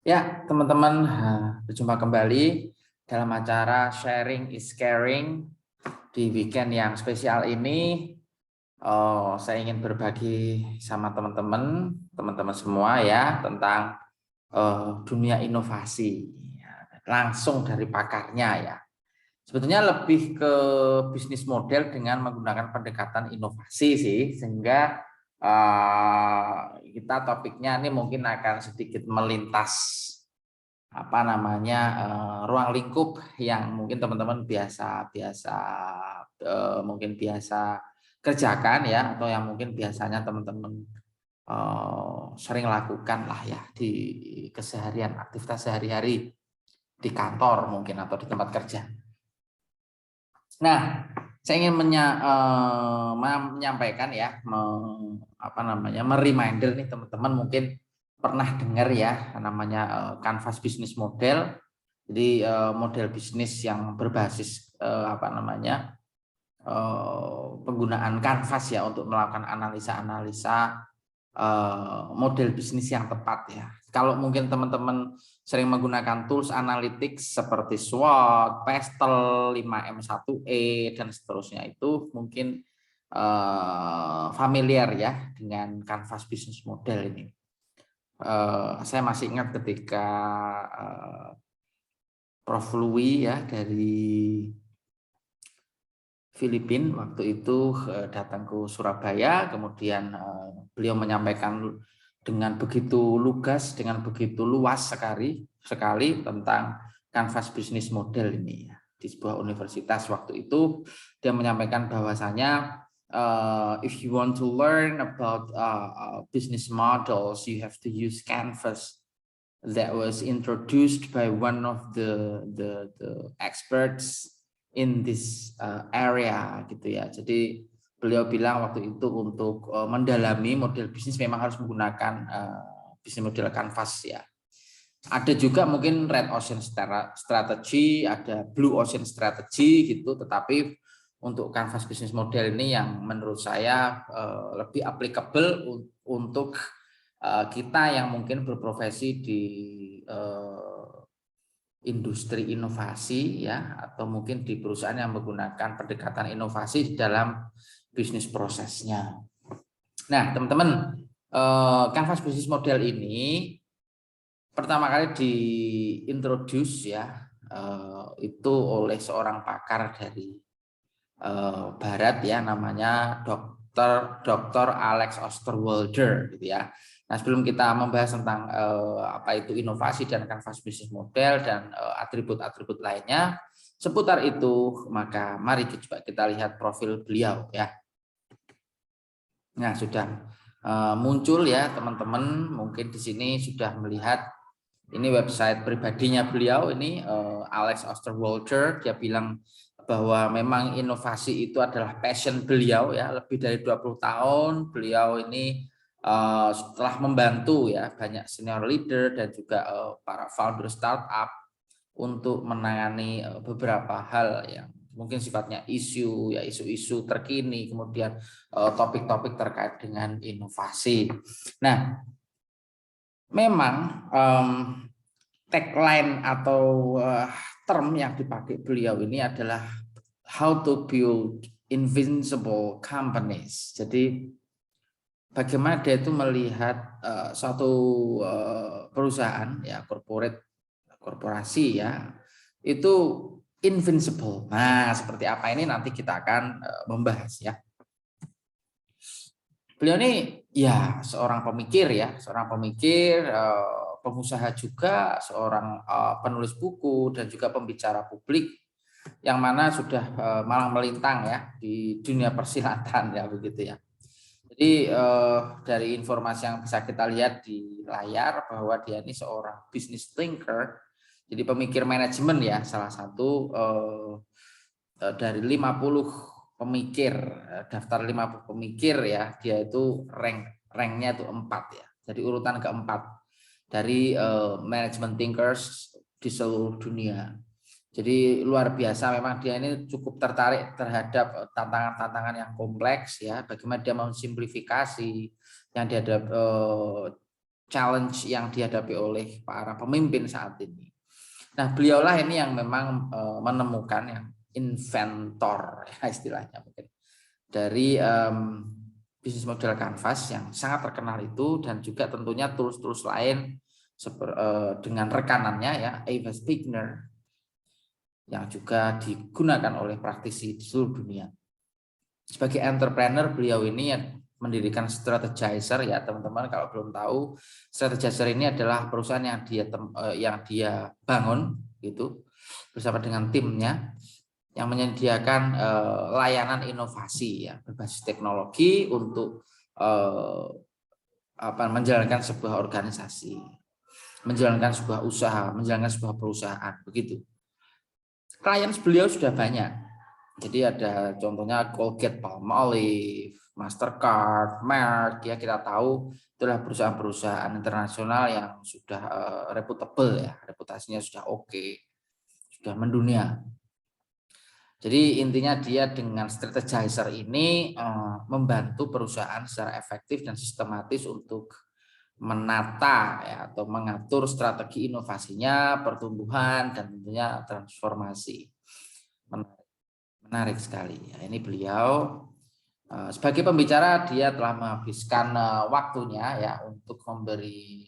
Ya, teman-teman, berjumpa kembali dalam acara Sharing is Caring di weekend yang spesial ini. Saya ingin berbagi sama teman-teman semua ya tentang dunia inovasi, langsung dari pakarnya ya. Sebetulnya lebih ke bisnis model dengan menggunakan pendekatan inovasi sih, sehingga kita topiknya ini mungkin akan sedikit melintas ruang lingkup yang mungkin teman-teman biasa mungkin biasa kerjakan ya, atau yang mungkin biasanya teman-teman sering lakukan lah ya di keseharian, aktivitas sehari-hari di kantor mungkin atau di tempat kerja. Nah, saya ingin menyampaikan ya, mereminder nih teman-teman mungkin pernah dengar ya namanya Canvas Business Model. Jadi model bisnis yang berbasis penggunaan Canvas ya untuk melakukan analisa-analisa model bisnis yang tepat ya. Kalau mungkin teman-teman sering menggunakan tools analytics seperti SWOT, Pestel, 5M1E dan seterusnya, itu mungkin familiar ya dengan Canvas Business Model ini. Saya masih ingat ketika Prof. Louis ya dari Filipina waktu itu datang ke Surabaya, kemudian beliau menyampaikan dengan begitu lugas, dengan begitu luas sekali tentang Canvas Business Model ini ya. Di sebuah universitas waktu itu dia menyampaikan bahwasanya if you want to learn about business models, you have to use Canvas. That was introduced by one of the experts in this area gitu ya. Jadi beliau bilang waktu itu untuk mendalami model bisnis memang harus menggunakan bisnis model Canvas ya. Ada juga mungkin Red Ocean Strategy, ada Blue Ocean Strategy gitu, tetapi untuk Canvas Business Model ini yang menurut saya lebih applicable untuk kita yang mungkin berprofesi di industri inovasi ya, atau mungkin di perusahaan yang menggunakan pendekatan inovasi dalam bisnis prosesnya. Nah, teman-teman, Canvas Business Model ini pertama kali diintroduce ya itu oleh seorang pakar dari Barat ya, namanya Dr. Alex Osterwalder gitu ya. Nah, sebelum kita membahas tentang apa itu inovasi dan Canvas Business Model dan atribut-atribut lainnya seputar itu, maka mari coba kita lihat profil beliau ya. Nah, sudah muncul ya teman-teman, mungkin di sini sudah melihat ini website pribadinya beliau ini, Alex Osterwalder. Dia bilang bahwa memang inovasi itu adalah passion beliau ya, lebih dari 20 tahun beliau ini setelah membantu ya banyak senior leader dan juga para founder startup untuk menangani beberapa hal yang mungkin sifatnya isu-isu terkini, kemudian topik-topik terkait dengan inovasi. Nah, memang tagline atau term yang dipakai beliau ini adalah how to build invincible companies. Jadi bagaimana dia itu melihat suatu perusahaan ya, korporasi ya, itu invincible. Nah, seperti apa ini nanti kita akan membahas ya. Beliau ini ya seorang pemikir ya, pengusaha juga, seorang penulis buku dan juga pembicara publik yang mana sudah malang melintang ya di dunia persilatan ya begitu ya. Jadi dari informasi yang bisa kita lihat di layar bahwa dia ini seorang business thinker, jadi pemikir manajemen ya, salah satu dari 50 pemikir, daftar 50 pemikir ya, dia itu ranknya itu 4 ya. Jadi urutan keempat dari management thinkers di seluruh dunia. Jadi luar biasa, memang dia ini cukup tertarik terhadap tantangan-tantangan yang kompleks ya, bagaimana dia mensimplifikasi yang dihadap challenge yang dihadapi oleh para pemimpin saat ini. Nah, beliaulah ini yang memang menemukan yang inventor ya istilahnya mungkin dari bisnis model Canvas yang sangat terkenal itu, dan juga tentunya tools-tools lain dengan rekanannya ya, Avis Pigner, yang juga digunakan oleh praktisi di seluruh dunia. Sebagai entrepreneur, beliau ini mendirikan Strategizer ya teman-teman. Kalau belum tahu, Strategizer ini adalah perusahaan yang dia bangun gitu bersama dengan timnya, yang menyediakan layanan inovasi ya berbasis teknologi untuk menjalankan sebuah organisasi, menjalankan sebuah usaha, menjalankan sebuah perusahaan begitu. Klien beliau sudah banyak. Jadi ada contohnya Colgate-Palmolive, Mastercard, Merck, ya kita tahu itulah perusahaan-perusahaan internasional yang sudah reputable ya, reputasinya sudah oke, sudah mendunia. Jadi intinya dia dengan Strategizer ini membantu perusahaan secara efektif dan sistematis untuk menata ya, atau mengatur strategi inovasinya, pertumbuhan, dan tentunya transformasi. Menarik sekali ya. Ini beliau sebagai pembicara, dia telah menghabiskan waktunya ya untuk memberi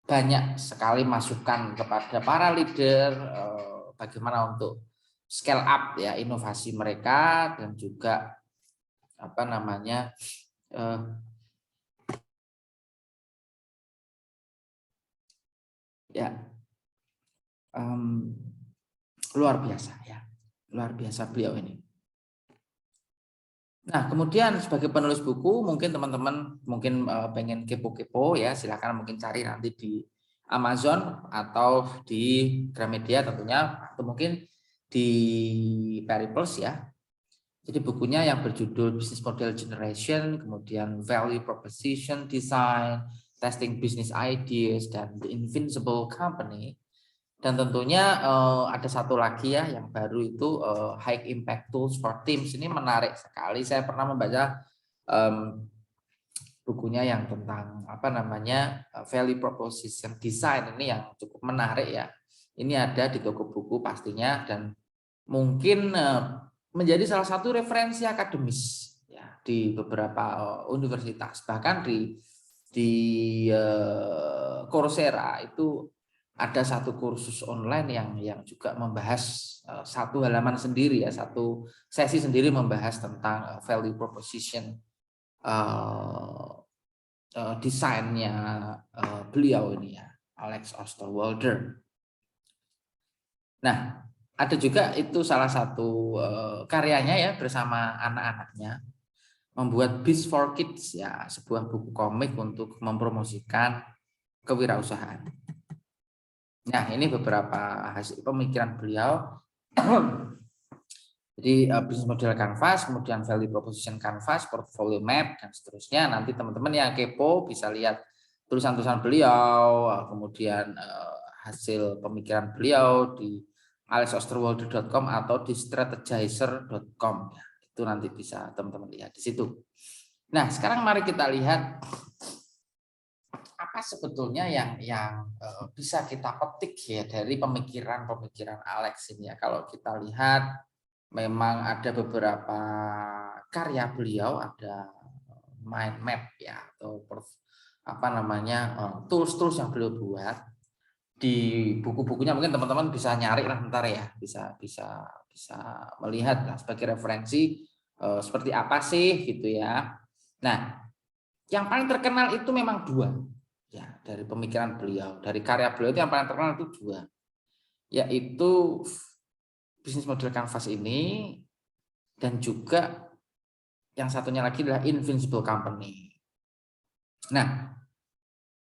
banyak sekali masukan kepada para leader bagaimana untuk scale up ya inovasi mereka, dan juga luar biasa ya, luar biasa beliau ini. Nah, kemudian sebagai penulis buku, mungkin teman-teman pengen kepo-kepo ya, silakan mungkin cari nanti di Amazon atau di Gramedia tentunya, atau mungkin di Periples ya. Jadi bukunya yang berjudul Business Model Generation, kemudian Value Proposition Design, Testing Business Ideas, dan The Invincible Company. Dan tentunya ada satu lagi ya yang baru itu High Impact Tools for Teams. Ini menarik sekali. Saya pernah membaca bukunya yang tentang Value Proposition Design, ini yang cukup menarik ya. Ini ada di toko buku pastinya, dan mungkin menjadi salah satu referensi akademis ya di beberapa universitas. Bahkan di Coursera itu ada satu kursus online yang juga membahas satu halaman sendiri ya, satu sesi sendiri membahas tentang value proposition desainnya beliau ini ya, Alex Osterwalder. Nah, ada juga itu salah satu karyanya ya bersama anak-anaknya, membuat Biz for Kids ya, sebuah buku komik untuk mempromosikan kewirausahaan. Nah, ini beberapa hasil pemikiran beliau. Jadi bisnis model Canvas, kemudian value proposition Canvas, portfolio map, dan seterusnya. Nanti teman-teman yang kepo bisa lihat tulisan-tulisan beliau, kemudian hasil pemikiran beliau di alexosterwalder.com atau di strategizer.com. Ya, itu nanti bisa teman-teman lihat di situ. Nah, sekarang mari kita lihat apa sebetulnya yang bisa kita petik ya dari pemikiran Alex ini ya. Kalau kita lihat memang ada beberapa karya beliau, ada mind map ya, atau tools yang beliau buat di buku-bukunya. Mungkin teman-teman bisa nyari lah bentar ya, bisa melihat lah sebagai referensi seperti apa sih gitu ya. Nah, yang paling terkenal itu memang dua ya, dari pemikiran beliau, dari karya beliau itu yang paling terkenal itu dua, yaitu bisnis model Canvas ini, dan juga yang satunya lagi adalah Invincible Company. Nah,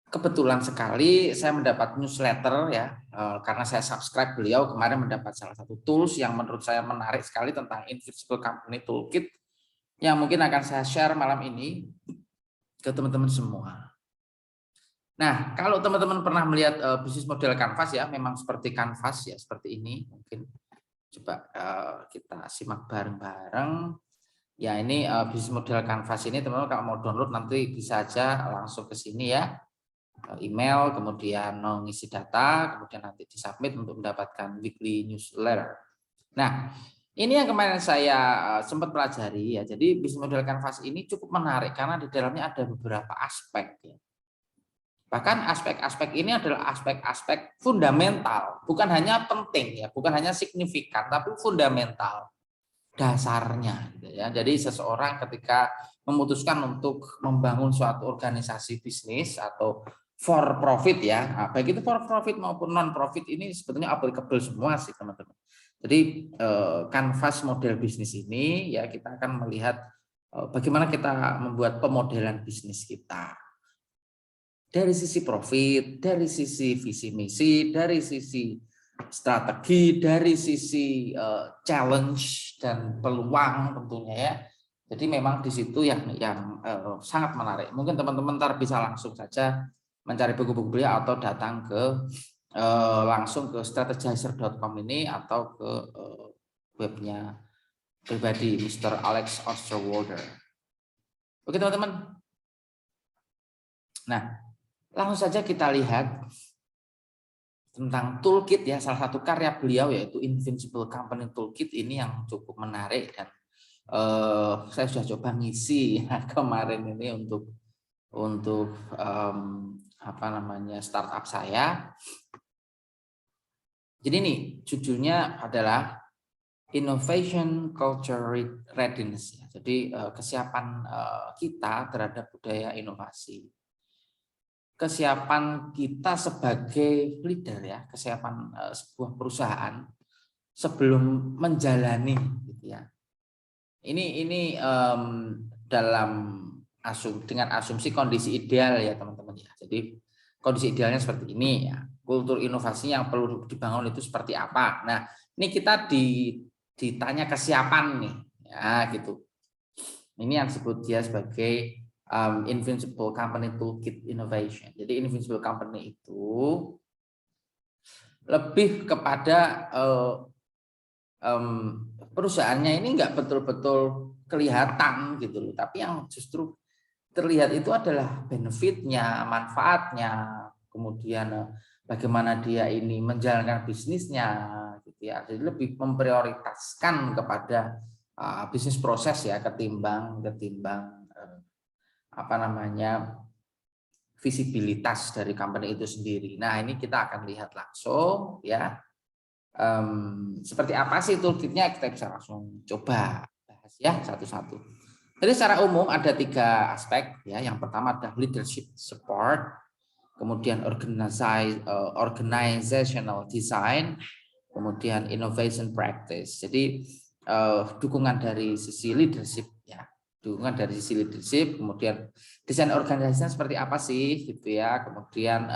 kebetulan sekali saya mendapat newsletter ya, karena saya subscribe beliau kemarin, mendapat salah satu tools yang menurut saya menarik sekali tentang Invincible Company Toolkit, yang mungkin akan saya share malam ini ke teman-teman semua. Nah, kalau teman-teman pernah melihat bisnis model Canvas ya, memang seperti Canvas ya, seperti ini. Mungkin coba kita simak bareng-bareng. Ya, ini bisnis model Canvas ini teman-teman kalau mau download nanti bisa aja langsung ke sini ya. email, kemudian mengisi data, kemudian nanti disubmit untuk mendapatkan weekly newsletter. Nah, ini yang kemarin saya sempat pelajari ya. Jadi bisnis model Canvas ini cukup menarik karena di dalamnya ada beberapa aspek ya. Bahkan aspek-aspek ini adalah aspek-aspek fundamental, bukan hanya penting ya, bukan hanya signifikan, tapi fundamental dasarnya gitu ya. Jadi seseorang ketika memutuskan untuk membangun suatu organisasi bisnis atau for profit ya, baik itu for profit maupun non profit ini sebetulnya applicable semua sih teman-teman. Jadi Canvas model bisnis ini ya kita akan melihat bagaimana kita membuat pemodelan bisnis kita. Dari sisi profit, dari sisi visi misi, dari sisi strategi, dari sisi challenge dan peluang tentunya ya. Jadi memang di situ yang sangat menarik. Mungkin teman-teman ntar bisa langsung saja mencari buku-buku beliau atau datang ke langsung ke strategizer.com ini atau ke webnya pribadi Mr. Alex Osterwalder. Oke teman-teman. Nah, langsung saja kita lihat tentang toolkit ya, salah satu karya beliau yaitu Invincible Company Toolkit ini yang cukup menarik dan saya sudah coba ngisi ya, kemarin ini untuk apa namanya startup saya. Jadi ini judulnya adalah Innovation Culture Readiness. Jadi kesiapan kita terhadap budaya inovasi. Kesiapan kita sebagai leader ya, kesiapan sebuah perusahaan sebelum menjalani gitu ya. Ini dalam dengan asumsi kondisi ideal ya teman-teman ya. Jadi kondisi idealnya seperti ini ya. Kultur inovasi yang perlu dibangun itu seperti apa. Nah, ini kita ditanya kesiapan nih ya gitu. Ini yang disebut dia sebagai Invincible Company Toolkit Innovation. Jadi Invincible Company itu lebih kepada perusahaannya ini enggak betul-betul kelihatan gitu loh, tapi yang justru terlihat itu adalah benefitnya, manfaatnya, kemudian bagaimana dia ini menjalankan bisnisnya, gitu ya. Jadi lebih memprioritaskan kepada bisnis proses ya ketimbang apa namanya visibilitas dari company itu sendiri. Nah ini kita akan lihat langsung ya seperti apa sih toolkitnya, kita bisa langsung coba bahas ya satu-satu. Jadi secara umum ada 3 aspek ya. Yang pertama adalah leadership support, kemudian organizational design, kemudian innovation practice. Jadi dukungan dari sisi leadership ya. Dukungan dari sisi leadership, kemudian desain organisasinya seperti apa sih gitu ya, kemudian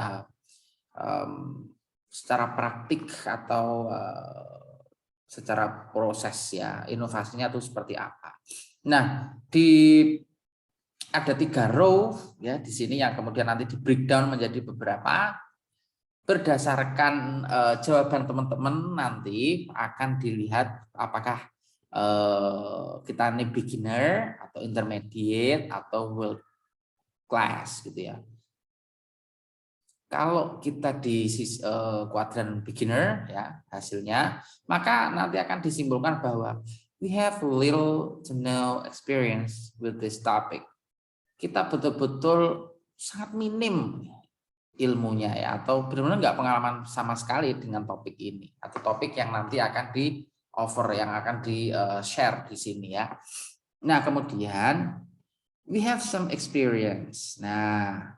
secara praktik atau secara proses ya inovasinya itu seperti apa. Nah ada 3 row ya di sini yang kemudian nanti di breakdown menjadi beberapa berdasarkan jawaban teman-teman nanti akan dilihat apakah kita ini beginner atau intermediate atau world class gitu ya. Kalau kita di kuadran beginner ya hasilnya, maka nanti akan disimpulkan bahwa we have little to no experience with this topic. Kita betul-betul sangat minim ilmunya ya, atau benar-benar nggak pengalaman sama sekali dengan topik ini atau topik yang nanti akan di offer, yang akan di share di sini ya. Nah kemudian we have some experience. Nah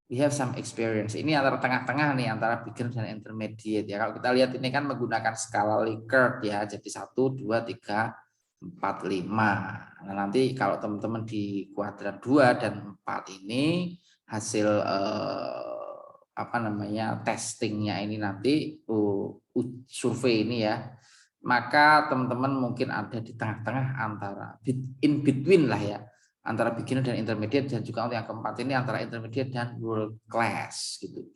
we have some experience. Ini antara tengah-tengah nih, antara beginner dan intermediate ya. Kalau kita lihat ini kan menggunakan skala Likert ya. Jadi 1, 2, 3, 4, 5. Nah, nanti kalau teman-teman di kuadran 2 dan 4 ini hasil apa namanya testingnya ini nanti survei ini ya. Maka teman-teman mungkin ada di tengah-tengah antara in between lah ya. Antara beginner dan intermediate, dan juga untuk yang keempat ini antara intermediate dan world class gitu.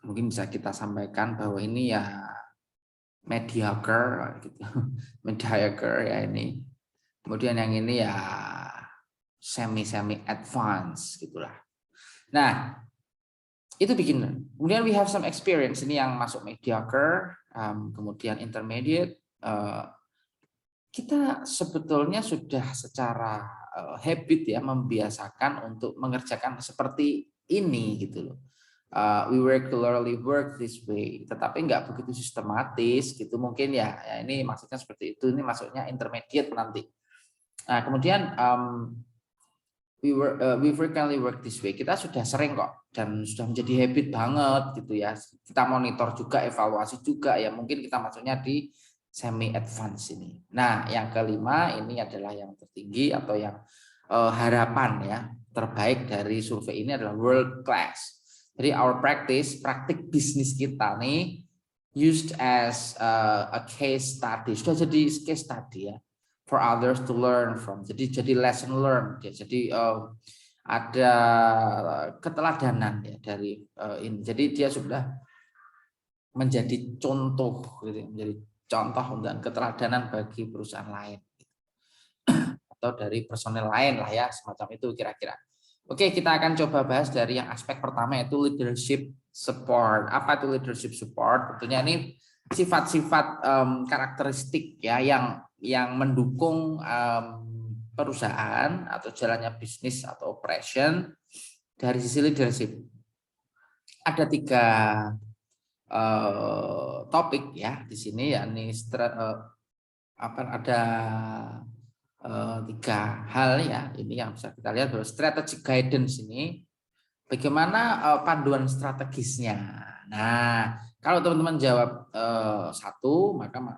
Mungkin bisa kita sampaikan bahwa ini ya mediocre gitu. Mediocre ya ini. Kemudian yang ini ya semi advance gitulah. Nah, itu beginner. Kemudian we have some experience, ini yang masuk mediocre, kemudian intermediate. Kita sebetulnya sudah secara habit ya membiasakan untuk mengerjakan seperti ini gitu loh. We regularly work this way, tetapi nggak begitu sistematis gitu mungkin ya. Ya ini maksudnya seperti itu. Ini maksudnya intermediate nanti. Nah kemudian we frequently work this way. Kita sudah sering kok dan sudah menjadi habit banget gitu ya. Kita monitor juga, evaluasi juga ya. Mungkin kita masuknya di semi advance ini. Nah, yang kelima ini adalah yang tertinggi atau yang harapan ya terbaik dari survei ini adalah world class. Jadi our praktik bisnis kita nih used as a case study, sudah jadi case study ya for others to learn from. Jadi lesson learned ya. Jadi ada keteladanan ya dari ini. Jadi dia sudah menjadi contoh gitu, menjadi contoh dan keteladanan bagi perusahaan lain atau dari personel lain lah ya, semacam itu kira-kira. Oke, kita akan coba bahas dari yang aspek pertama yaitu leadership support. Apa itu leadership support? Tentunya ini sifat-sifat karakteristik ya yang mendukung perusahaan atau jalannya bisnis atau operation dari sisi leadership. Ada 3 topik ya di sini ya, ini ada 3 hal ya ini yang bisa kita lihat bahwa strategic guidance ini bagaimana panduan strategisnya. Nah kalau teman-teman jawab 1 maka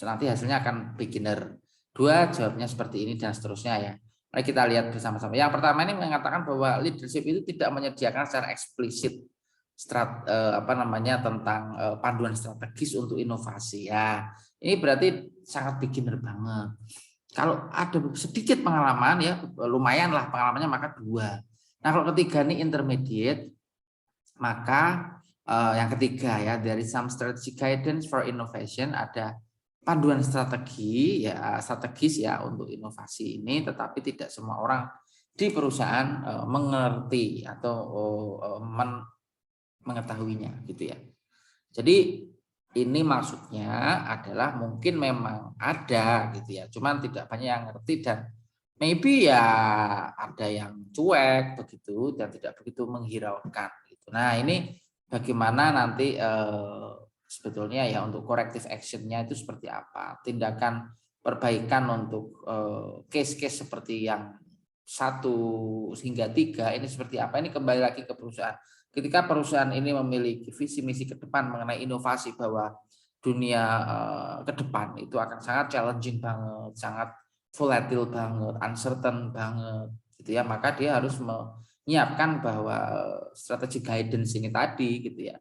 nanti hasilnya akan beginner, 2 jawabnya seperti ini dan seterusnya ya. Mari kita lihat bersama-sama. Yang pertama ini mengatakan bahwa leadership itu tidak menyediakan secara eksplisit tentang panduan strategis untuk inovasi ya. Ini berarti sangat beginner banget. Kalau ada sedikit pengalaman ya lumayan lah pengalamannya maka 2. Nah kalau ketiga ini intermediate maka yang ketiga ya dari some strategic guidance for innovation, ada panduan strategi ya strategis ya untuk inovasi ini, tetapi tidak semua orang di perusahaan mengerti atau mengetahuinya gitu ya. Jadi ini maksudnya adalah mungkin memang ada gitu ya, cuman tidak banyak yang ngerti dan maybe ya ada yang cuek begitu dan tidak begitu menghiraukan gitu. Nah ini bagaimana nanti sebetulnya ya untuk corrective actionnya itu seperti apa, tindakan perbaikan untuk case-case seperti yang 1 hingga 3 ini seperti apa, ini kembali lagi ke perusahaan. Ketika perusahaan ini memiliki visi misi ke depan mengenai inovasi bahwa dunia ke depan itu akan sangat challenging banget, sangat volatile banget, uncertain banget gitu ya, maka dia harus menyiapkan bahwa strategi guidance ini tadi gitu ya.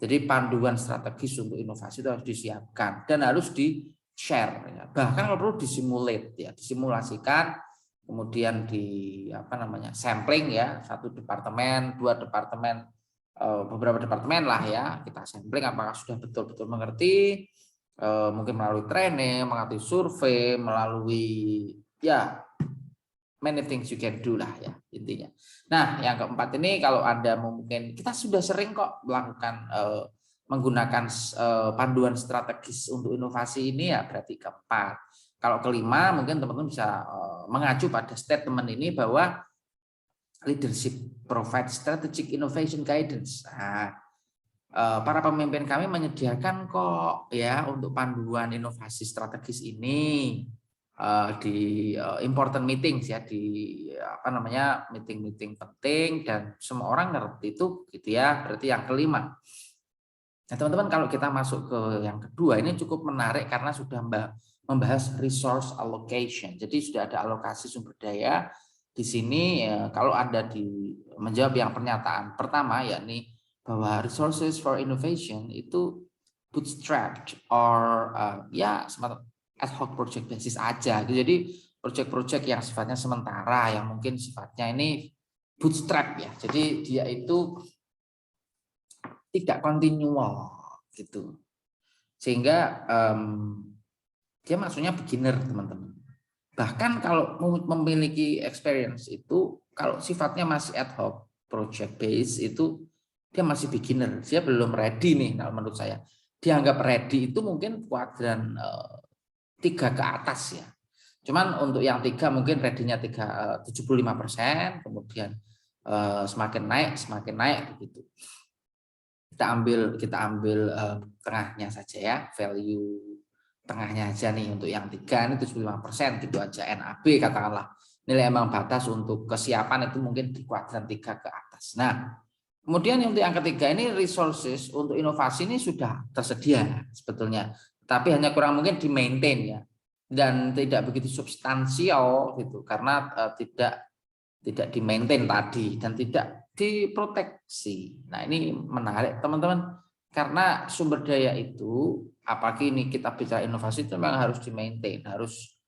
Jadi panduan strategis untuk inovasi itu harus disiapkan dan harus di-share ya. Bahkan kalau perlu disimulate ya, disimulasikan kemudian sampling ya, 1 departemen, 2 departemen, beberapa departemen lah ya, kita sampling apakah sudah betul-betul mengerti, mungkin melalui training, melalui survei, melalui ya many things you can do lah ya intinya. Nah yang keempat ini kalau Anda mungkin kita sudah sering kok melakukan menggunakan panduan strategis untuk inovasi ini ya berarti keempat. Kalau kelima mungkin teman-teman bisa mengacu pada statement ini bahwa leadership provide strategic innovation guidance. Nah, para pemimpin kami menyediakan kok ya untuk panduan inovasi strategis ini di important meetings ya, di meeting-meeting penting dan semua orang ngerti itu gitu ya, berarti yang kelima. Nah teman-teman kalau kita masuk ke yang kedua ini cukup menarik karena sudah membahas resource allocation. Jadi sudah ada alokasi sumber daya di sini ya, kalau Anda menjawab yang pernyataan pertama yakni bahwa resources for innovation itu bootstrapped or semacam ad hoc project basis aja. Jadi project-project yang sifatnya sementara yang mungkin sifatnya ini bootstrap ya. Jadi dia itu tidak continual gitu. Sehingga dia maksudnya beginner teman-teman. Bahkan kalau memiliki experience itu kalau sifatnya masih ad hoc project base itu dia masih beginner, dia belum ready nih. Nah, menurut saya dianggap ready itu mungkin kuadran 3 ke atas ya. Cuman untuk yang 3 mungkin ready-nya 75%, kemudian semakin naik begitu. Kita ambil tengahnya saja ya, value tengahnya aja nih untuk yang 3 ini 75% gitu aja, NAB katakanlah. Nilai ambang batas untuk kesiapan itu mungkin di kuadran 3 ke atas. Nah, kemudian untuk yang ketiga ini resources untuk inovasi ini sudah tersedia sebetulnya, tapi hanya kurang mungkin di maintain ya, dan tidak begitu substansial gitu karena tidak di maintain tadi dan tidak diproteksi. Nah, ini menarik teman-teman, karena sumber daya itu apalagi ini kita bicara inovasi itu memang harus di maintain, harus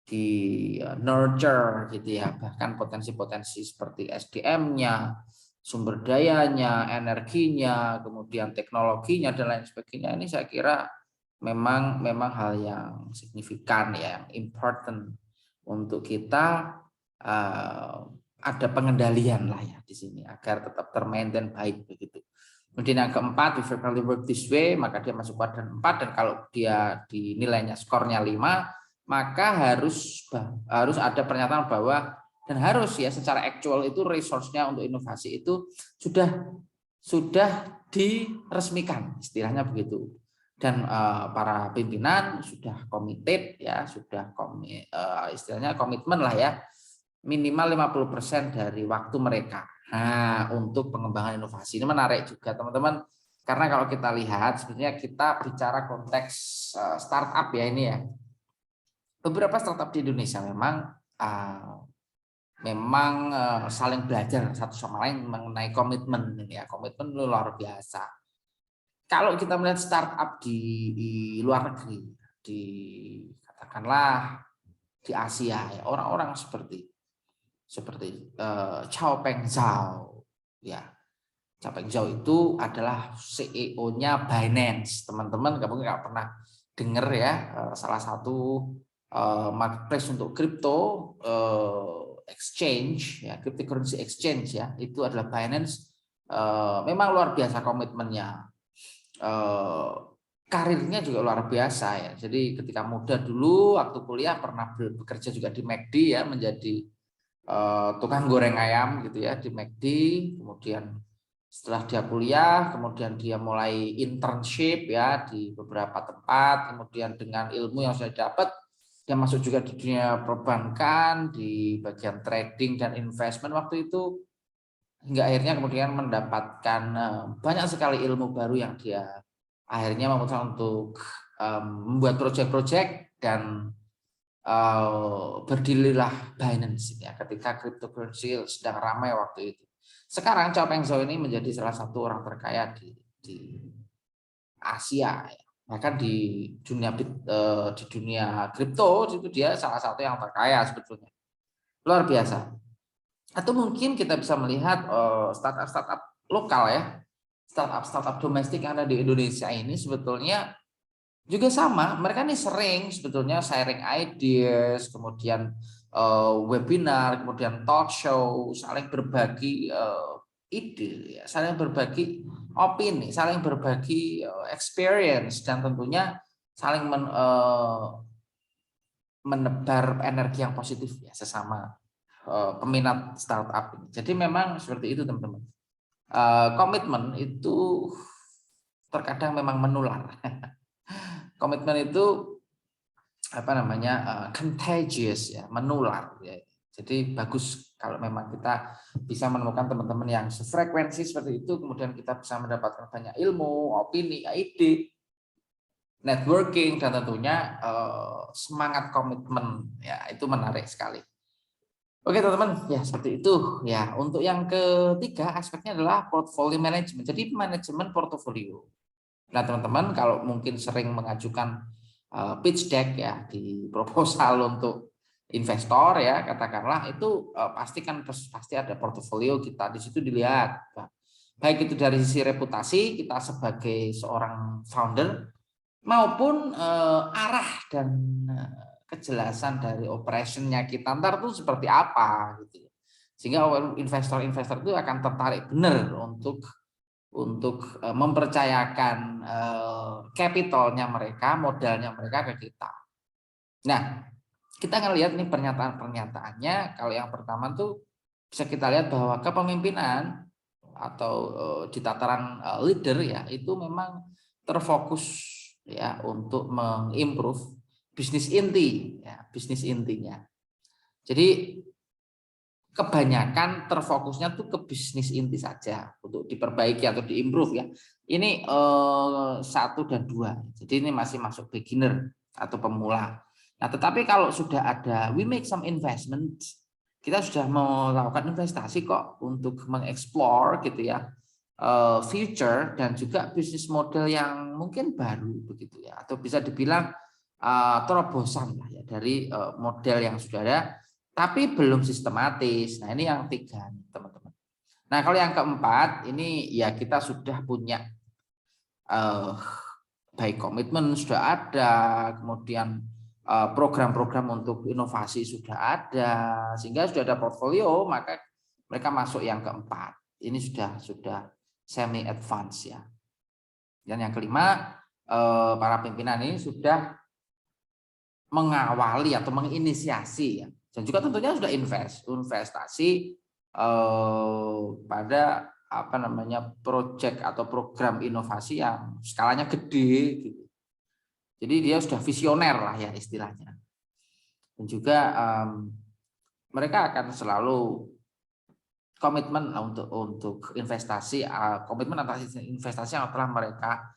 di nurture gitu ya, bahkan potensi-potensi seperti SDM-nya, sumber dayanya, energinya, kemudian teknologinya dan lain sebagainya, ini saya kira memang hal yang signifikan ya, yang important untuk kita ada pengendalian lah ya di sini agar tetap termaintain baik begitu. Kemudian yang keempat, if you frequently work this way, maka dia masuk kuadran 4, dan kalau dia di nilainya skornya 5, maka harus ada pernyataan bahwa dan harus ya secara actual itu resource-nya untuk inovasi itu sudah diresmikan, istilahnya begitu. Dan para pimpinan sudah committed ya, istilahnya komitmen lah ya, minimal 50% dari waktu mereka. Nah, untuk pengembangan inovasi ini menarik juga teman-teman, karena kalau kita lihat sebenarnya kita bicara konteks startup ya ini ya. Beberapa startup di Indonesia memang saling belajar satu sama lain mengenai komitmen ya, komitmen luar biasa. Kalau kita melihat startup di luar negeri, katakanlah di Asia ya, orang-orang seperti Chao Peng Zhao ya. Chao Peng Zhao itu adalah CEO-nya Binance. Teman-teman kamu nggak pernah dengar ya, salah satu marketplace untuk kripto exchange ya, cryptocurrency exchange ya, itu adalah Binance. Memang luar biasa komitmennya. Karirnya juga luar biasa ya. Jadi ketika muda dulu waktu kuliah pernah bekerja juga di McD ya, menjadi tukang goreng ayam gitu ya di McD. Kemudian setelah dia kuliah, kemudian dia mulai internship ya di beberapa tempat. Kemudian dengan ilmu yang sudah dapat, dia masuk juga di dunia perbankan, di bagian trading dan investment waktu itu, hingga akhirnya kemudian mendapatkan banyak sekali ilmu baru yang dia akhirnya memutuskan untuk membuat proyek-proyek dan berdirilah Binance ya, ketika cryptocurrency sedang ramai waktu itu. Sekarang Chao Peng Zhao ini menjadi salah satu orang terkaya di Asia ya. Bahkan di dunia kripto itu dia salah satu yang terkaya sebetulnya. Luar biasa. Atau mungkin kita bisa melihat startup lokal ya, startup domestik yang ada di Indonesia ini sebetulnya juga sama, mereka nih sering sebetulnya sharing ideas, kemudian webinar, kemudian talk show, saling berbagi ide, saling berbagi opini, saling berbagi experience, dan tentunya saling menebar energi yang positif ya sesama peminat startup ini. Jadi memang seperti itu teman-teman. Komitmen itu terkadang memang menular. Komitmen itu contagious ya, menular ya. Jadi bagus kalau memang kita bisa menemukan teman-teman yang sefrekuensi seperti itu, kemudian kita bisa mendapatkan banyak ilmu, opini, ide, networking, dan tentunya semangat komitmen ya, itu menarik sekali. Oke teman-teman, ya seperti itu ya. Untuk yang ketiga aspeknya adalah portfolio management. Jadi manajemen portofolio. Nah teman-teman kalau mungkin sering mengajukan pitch deck ya di proposal untuk investor ya, katakanlah itu pasti ada portofolio kita di situ dilihat. Baik itu dari sisi reputasi kita sebagai seorang founder maupun arah dan kejelasan dari operationnya kita ntar tuh seperti apa gitu. Sehingga investor-investor itu akan tertarik benar untuk mempercayakan capitalnya mereka, modalnya mereka ke kita. Nah, kita akan lihat nih pernyataan-pernyataannya. Kalau yang pertama tuh bisa kita lihat bahwa kepemimpinan atau di tataran leader ya itu memang terfokus ya untuk mengimprove bisnis inti ya, bisnis intinya. Jadi kebanyakan terfokusnya tuh ke bisnis inti saja untuk diperbaiki atau diimprove ya. Ini 1 dan 2. Jadi ini masih masuk beginner atau pemula. Nah, tetapi kalau sudah ada we make some investment, kita sudah melakukan investasi kok untuk mengeksplor gitu ya future dan juga bisnis model yang mungkin baru begitu ya, atau bisa dibilang terobosan lah ya dari model yang sudah ada tapi belum sistematis. Nah, ini yang 3, teman-teman. Nah, kalau yang keempat, ini ya kita sudah punya baik komitmen sudah ada, kemudian program-program untuk inovasi sudah ada, sehingga sudah ada portfolio, maka mereka masuk yang keempat. Ini sudah semi advance ya. Dan yang kelima, para pimpinan ini sudah mengawali atau menginisiasi ya. Dan juga tentunya sudah investasi pada proyek atau program inovasi yang skalanya gede gitu. Jadi dia sudah visioner lah ya istilahnya. Dan juga mereka akan selalu komitmen untuk investasi, komitmen atas investasi yang telah mereka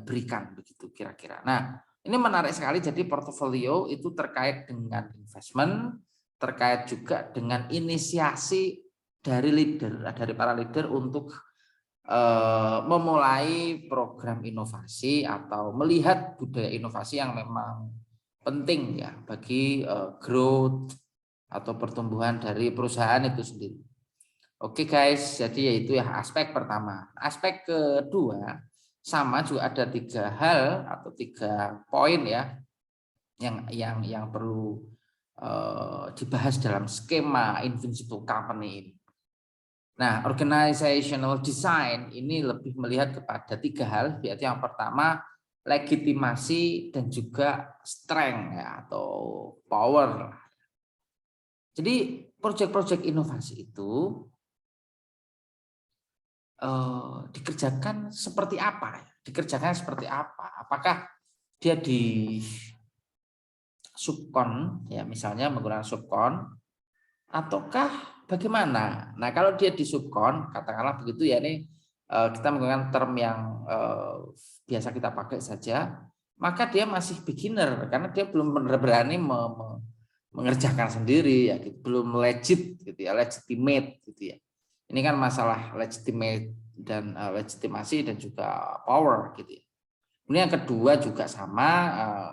berikan begitu kira-kira. Nah, ini menarik sekali, jadi portofolio itu terkait dengan investment, terkait juga dengan inisiasi dari para leader untuk memulai program inovasi atau melihat budaya inovasi yang memang penting ya bagi growth atau pertumbuhan dari perusahaan itu sendiri. Oke guys, jadi yaitu ya aspek pertama. Aspek kedua, sama juga ada 3 hal atau 3 poin ya yang perlu dibahas dalam skema Invincible Company ini. Nah, organizational design ini lebih melihat kepada 3 hal, yaitu yang pertama legitimasi dan juga strength ya, atau power. Jadi proyek-proyek inovasi itu dikerjakan seperti apa? Dikerjakan seperti apa? Apakah dia di subkon, ya misalnya menggunakan subkon, ataukah bagaimana? Nah, kalau dia di subkon, katakanlah begitu ya, ini kita menggunakan term yang biasa kita pakai saja, maka dia masih beginner karena dia belum berani mengerjakan sendiri, ya, gitu. Belum legit, gitu ya, legitimate, gitu ya. Ini kan masalah legitimate dan legitimasi dan juga power gitu ya. Kemudian yang kedua juga sama,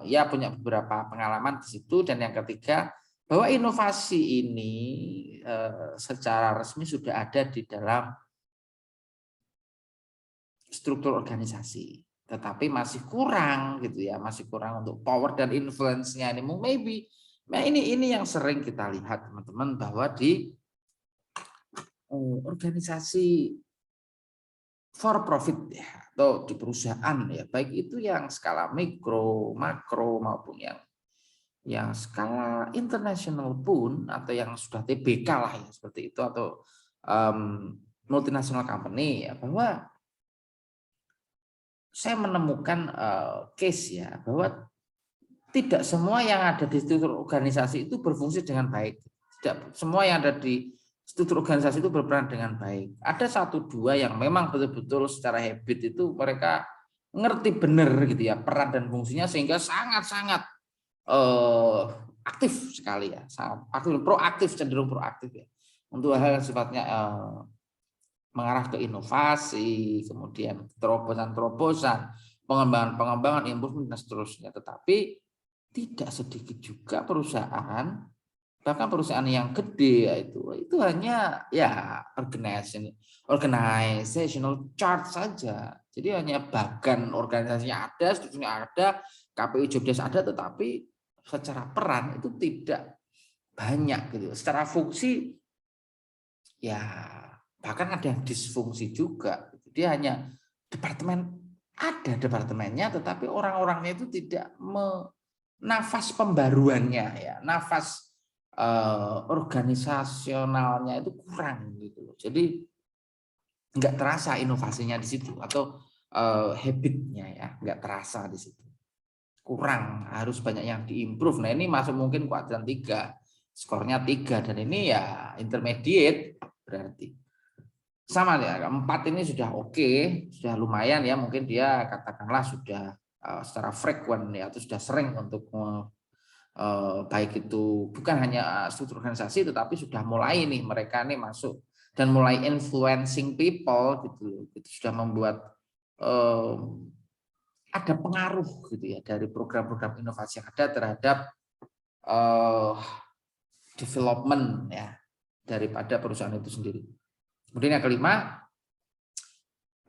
ya punya beberapa pengalaman di situ, dan yang ketiga bahwa inovasi ini secara resmi sudah ada di dalam struktur organisasi, tetapi masih kurang gitu ya, masih kurang untuk power dan influence-nya ini maybe. Nah, ini yang sering kita lihat teman-teman, bahwa di organisasi for profit ya, atau di perusahaan ya, baik itu yang skala mikro, makro maupun yang skala internasional pun, atau yang sudah TBK lah ya seperti itu, atau multinational company ya, bahwa saya menemukan case ya, bahwa tidak semua yang ada di struktur organisasi itu berfungsi dengan baik. Tidak semua yang ada di struktur organisasi itu berperan dengan baik. Ada 1-2 yang memang betul-betul secara habit itu mereka ngerti benar gitu ya peran dan fungsinya, sehingga sangat-sangat aktif sekali ya, sangat aktif, proaktif, cenderung proaktif ya untuk hal yang sifatnya mengarah ke inovasi, kemudian terobosan-terobosan, pengembangan-pengembangan, improvement dan seterusnya. Tetapi tidak sedikit juga perusahaan, bahkan perusahaan yang gede itu hanya ya organizational chart saja. Jadi hanya bagan organisasinya ada, strukturnya ada, KPI jobdesk ada, tetapi secara peran itu tidak banyak gitu. Secara fungsi ya bahkan ada yang disfungsi juga. Dia hanya ada departemennya, tetapi orang-orangnya itu tidak nafas pembaruannya ya, nafas organisasionalnya itu kurang gitu. Jadi nggak terasa inovasinya di situ atau habitnya ya nggak terasa di situ. Kurang, harus banyak yang diimprove. Nah ini masuk mungkin kuadran 3, skornya 3 dan ini ya intermediate berarti. Sama ya, 4 ini sudah oke, sudah lumayan ya, mungkin dia katakanlah sudah secara frekuen ya, atau sudah sering untuk baik itu bukan hanya struktur organisasi, tetapi sudah mulai nih mereka nih masuk dan mulai influencing people gitu, itu sudah membuat ada pengaruh gitu ya dari program-program inovasi yang ada terhadap development ya daripada perusahaan itu sendiri. Kemudian yang kelima,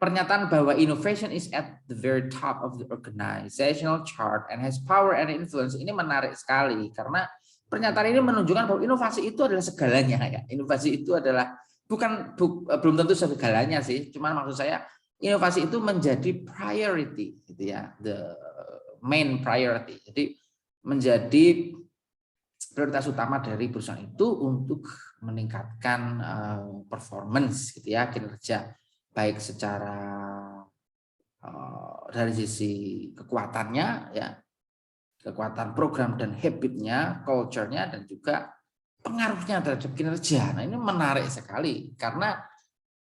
pernyataan bahwa innovation is at the very top of the organizational chart and has power and influence ini menarik sekali karena pernyataan ini menunjukkan bahwa inovasi itu adalah segalanya ya. Inovasi itu adalah belum tentu segalanya sih, cuman maksud saya inovasi itu menjadi priority gitu ya, the main priority. Jadi menjadi prioritas utama dari perusahaan itu untuk meningkatkan performance gitu ya, kinerja baik secara dari sisi kekuatannya ya, kekuatan program dan habitnya, culture-nya dan juga pengaruhnya terhadap kinerja. Nah ini menarik sekali karena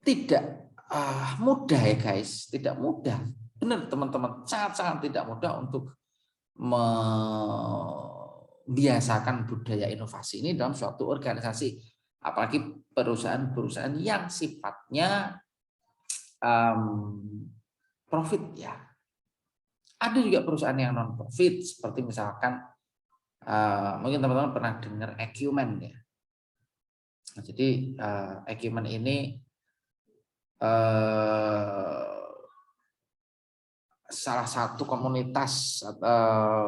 tidak mudah ya guys, tidak mudah. Benar teman-teman, sangat-sangat tidak mudah untuk membiasakan budaya inovasi ini dalam suatu organisasi, apalagi perusahaan-perusahaan yang sifatnya profit ya. Ada juga perusahaan yang non profit seperti misalkan mungkin teman-teman pernah dengar Acumen ya. Nah, jadi Acumen ini salah satu komunitas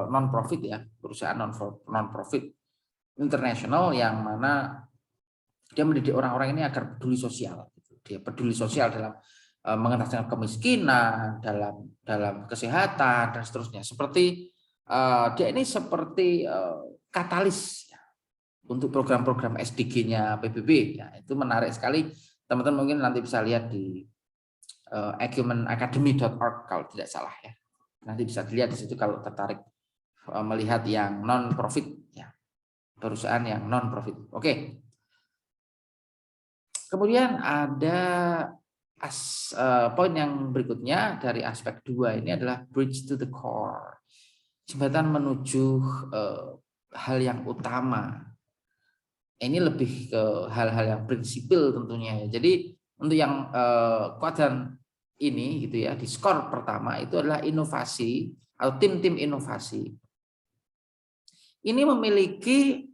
non profit ya, perusahaan non profit internasional yang mana dia mendidik orang-orang ini agar peduli sosial. Dia peduli sosial dalam mengatasi kemiskinan, dalam kesehatan dan seterusnya. Seperti dia ini seperti katalis ya, untuk program-program SDG-nya PBB. Ya, itu menarik sekali. Teman-teman mungkin nanti bisa lihat di acumenacademy.org kalau tidak salah ya. Nanti bisa dilihat di situ kalau tertarik melihat yang non profit ya, perusahaan yang non profit. Oke. Kemudian ada poin yang berikutnya dari aspek 2 ini adalah bridge to the core, jembatan menuju hal yang utama. Ini lebih ke hal-hal yang prinsipil tentunya ya. Jadi untuk yang kuadran ini gitu ya, di skor pertama itu adalah inovasi atau tim-tim inovasi. Ini memiliki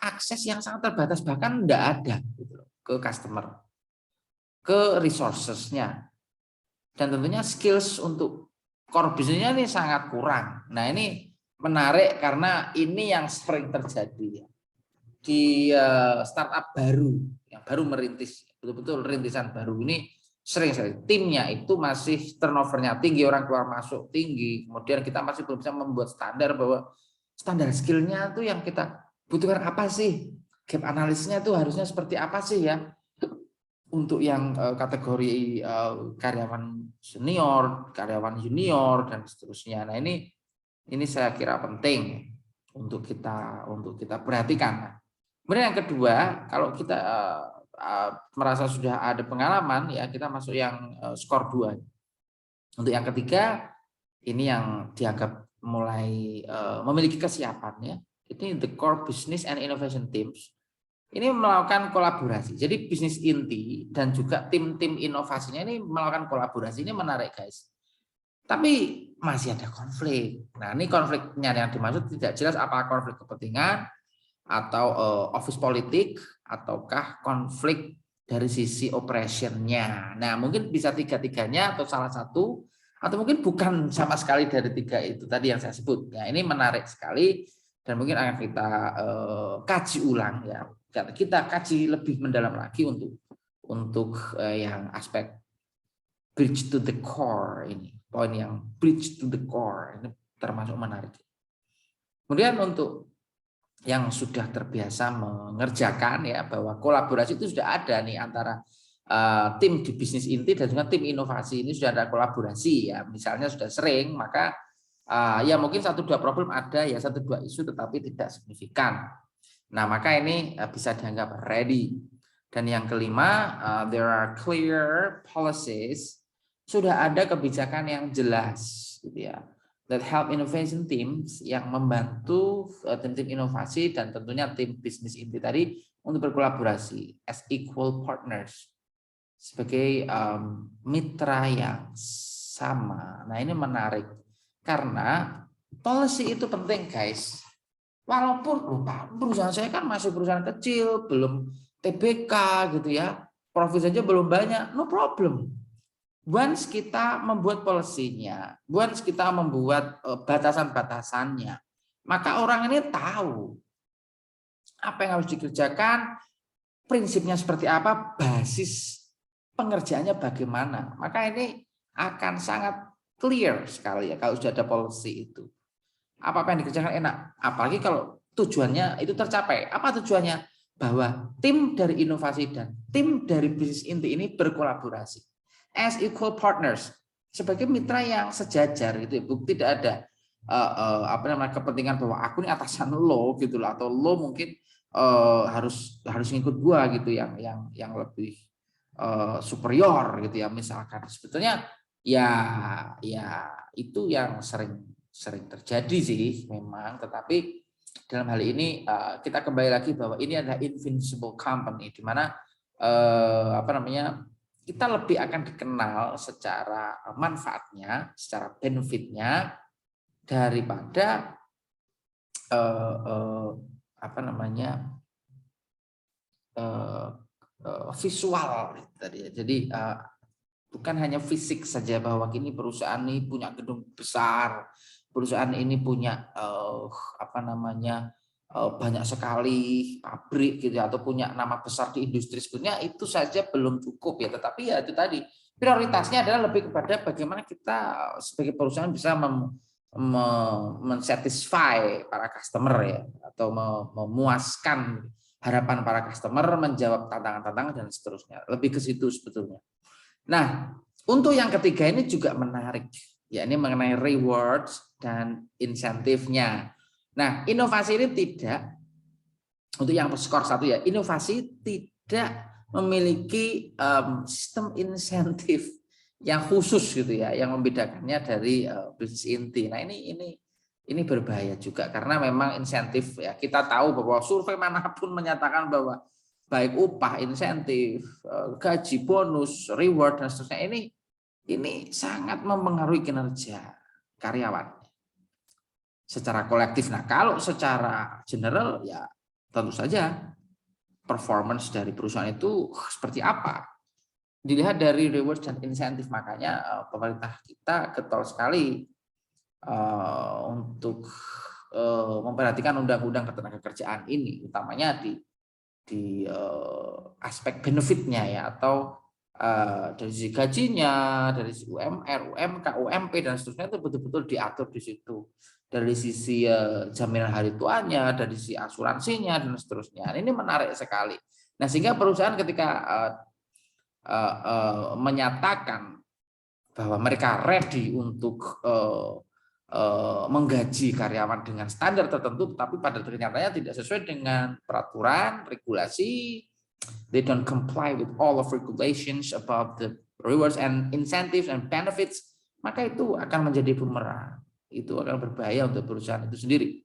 akses yang sangat terbatas, bahkan tidak ada gitu loh, ke customer, ke resources-nya, dan tentunya skills untuk core bisnisnya ini sangat kurang. Nah ini menarik karena ini yang sering terjadi ya di startup baru yang baru merintis, betul-betul rintisan baru ini sering sekali timnya itu masih turnovernya tinggi, orang keluar masuk tinggi, kemudian kita masih belum bisa membuat standar bahwa standar skillnya itu yang kita butuhkan apa sih, gap analisisnya itu harusnya seperti apa sih ya untuk yang kategori karyawan senior, karyawan junior dan seterusnya. Nah ini saya kira penting untuk kita perhatikan. Kemudian yang kedua, kalau kita merasa sudah ada pengalaman ya, kita masuk yang skor 2. Untuk yang ketiga, ini yang dianggap mulai memiliki kesiapan ya. Ini the core business and innovation teams. Ini melakukan kolaborasi. Jadi bisnis inti dan juga tim-tim inovasinya ini melakukan kolaborasi. Ini menarik guys. Tapi masih ada konflik. Nah ini konfliknya yang dimaksud tidak jelas apakah konflik kepentingan atau office politik ataukah konflik dari sisi operationnya. Nah mungkin bisa tiga-tiganya atau salah satu, atau mungkin bukan sama sekali dari 3 itu tadi yang saya sebut. Ya ini menarik sekali dan mungkin akan kita kaji ulang ya. Kita kaji lebih mendalam lagi untuk yang aspek bridge to the core ini. Poin yang bridge to the core ini termasuk menarik. Kemudian untuk yang sudah terbiasa mengerjakan ya, bahwa kolaborasi itu sudah ada nih antara tim di bisnis inti dan juga tim inovasi, ini sudah ada kolaborasi ya. Misalnya sudah sering, maka ya mungkin 1-2 problem ada ya, 1-2 isu tetapi tidak signifikan. Nah, maka ini bisa dianggap ready. Dan yang kelima, there are clear policies, sudah ada kebijakan yang jelas gitu ya, that help innovation teams, yang membantu tim-tim inovasi dan tentunya tim bisnis inti tadi untuk berkolaborasi as equal partners, sebagai mitra yang sama. Nah, ini menarik karena policy itu penting, guys. Walaupun perusahaan saya kan masih perusahaan kecil, belum TBK gitu ya, profit saja belum banyak, no problem. Once kita membuat polisinya, once kita membuat batasan-batasannya, maka orang ini tahu apa yang harus dikerjakan, prinsipnya seperti apa, basis pengerjaannya bagaimana. Maka ini akan sangat clear sekali ya kalau sudah ada policy itu. Apa yang dikerjakan enak, apalagi kalau tujuannya itu tercapai. Apa tujuannya? Bahwa tim dari inovasi dan tim dari bisnis inti ini berkolaborasi as equal partners, sebagai mitra yang sejajar gitu. Tidak ada kepentingan bahwa aku ini atasan lo gitu loh, atau lo mungkin harus ngikut gua gitu, yang lebih superior gitu ya misalkan. Sebetulnya ya itu yang sering terjadi sih memang, tetapi dalam hal ini kita kembali lagi bahwa ini adalah invincible company, di mana kita lebih akan dikenal secara manfaatnya, secara benefitnya, daripada visual tadi. Jadi bukan hanya fisik saja bahwa kini perusahaan ini punya gedung besar, perusahaan ini punya banyak sekali pabrik gitu, atau punya nama besar di industri. Sebetulnya itu saja belum cukup ya, tetapi ya itu tadi prioritasnya adalah lebih kepada bagaimana kita sebagai perusahaan bisa mensatisfy para customer ya, atau memuaskan harapan para customer, menjawab tantangan-tantangan dan seterusnya. Lebih ke situ sebetulnya. Nah, untuk yang ketiga ini juga menarik, ya, ini mengenai rewards dan insentifnya. Nah, inovasi ini tidak, untuk yang skor 1 ya, inovasi tidak memiliki sistem insentif yang khusus gitu ya, yang membedakannya dari bisnis inti. Nah, ini berbahaya juga, karena memang insentif ya, kita tahu bahwa survei manapun menyatakan bahwa baik upah, insentif, gaji, bonus, reward dan seterusnya, ini sangat mempengaruhi kinerja karyawan secara kolektif. Nah, kalau secara general ya tentu saja performance dari perusahaan itu seperti apa dilihat dari reward dan insentif. Makanya pemerintah kita getol sekali untuk memperhatikan undang-undang ketenagakerjaan ini, utamanya di aspek benefitnya ya, atau dari sisi gajinya, dari sisi UMR, UMK, UMP dan seterusnya, itu betul-betul diatur di situ. Dari sisi jaminan hari tuanya, dari sisi asuransinya dan seterusnya. Ini menarik sekali. Nah, sehingga perusahaan ketika menyatakan bahwa mereka ready untuk menggaji karyawan dengan standar tertentu, tapi pada kenyataannya tidak sesuai dengan peraturan, regulasi, they don't comply with all of regulations about the rewards and incentives and benefits, maka itu akan menjadi bumerang. Itu akan berbahaya untuk perusahaan itu sendiri.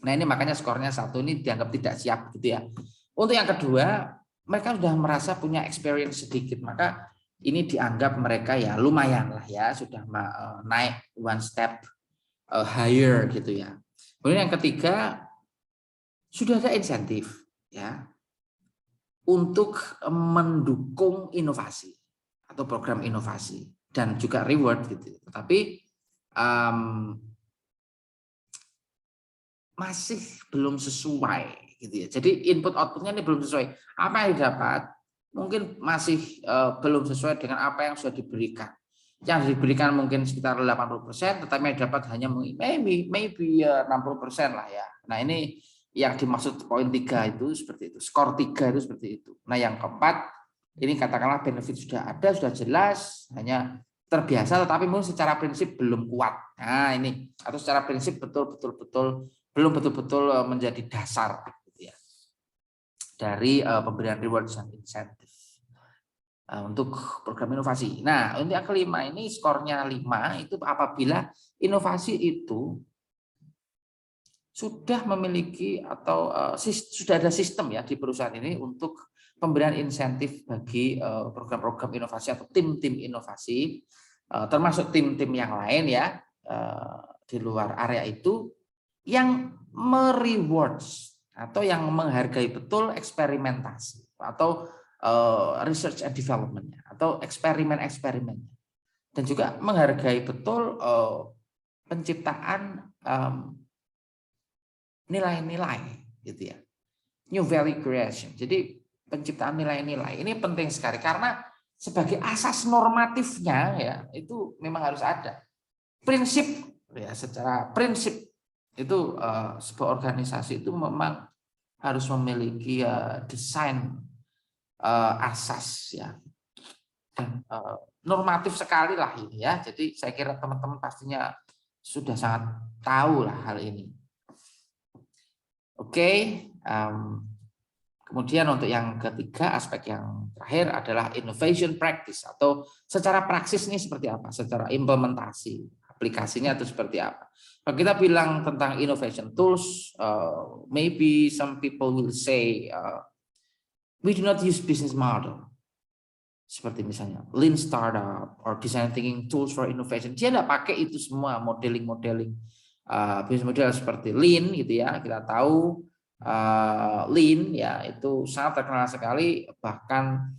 Nah, ini makanya skornya 1 ini dianggap tidak siap gitu ya. Untuk yang kedua, mereka sudah merasa punya experience sedikit, maka ini dianggap mereka ya lumayan lah ya, sudah naik one step higher gitu ya. Kemudian yang ketiga, sudah ada insentif ya untuk mendukung inovasi atau program inovasi dan juga reward gitu. Tetapi masih belum sesuai gitu ya. Jadi input outputnya ini belum sesuai. Apa yang didapat mungkin masih belum sesuai dengan apa yang sudah diberikan. Yang diberikan mungkin sekitar 80%, tetapi yang dapat hanya maybe 60% lah ya. Nah, ini yang dimaksud poin 3 itu seperti itu. Skor 3 itu seperti itu. Nah, yang keempat ini katakanlah benefit sudah ada, sudah jelas, hanya terbiasa tetapi mungkin secara prinsip belum kuat. Nah, ini atau secara prinsip belum betul-betul menjadi dasar gitu ya, dari pemberian reward dan insentif untuk program inovasi. Nah, untuk yang kelima ini skornya 5 itu apabila inovasi itu sudah memiliki atau sudah ada sistem ya di perusahaan ini untuk pemberian insentif bagi program-program inovasi atau tim-tim inovasi, termasuk tim-tim yang lain ya di luar area itu, yang merewards atau yang menghargai betul eksperimentasi atau research and development atau eksperimen-eksperimennya, dan juga menghargai betul penciptaan nilai-nilai gitu ya, new value creation. Jadi penciptaan nilai-nilai ini penting sekali karena sebagai asas normatifnya ya itu memang harus ada prinsip ya, secara prinsip itu sebuah organisasi itu memang harus memiliki desain asas ya, dan normatif sekali lah ini ya. Jadi saya kira teman-teman pastinya sudah sangat tahu lah hal ini. Oke, kemudian untuk yang ketiga, aspek yang terakhir adalah innovation practice atau secara praksis ini seperti apa, secara implementasi aplikasinya itu seperti apa. Kalau kita bilang tentang innovation tools, maybe some people will say we do not use business model. Seperti misalnya lean startup or design thinking tools for innovation. Dia tidak pakai itu semua modeling bisnis model seperti lean gitu ya. Kita tahu lean ya itu sangat terkenal sekali, bahkan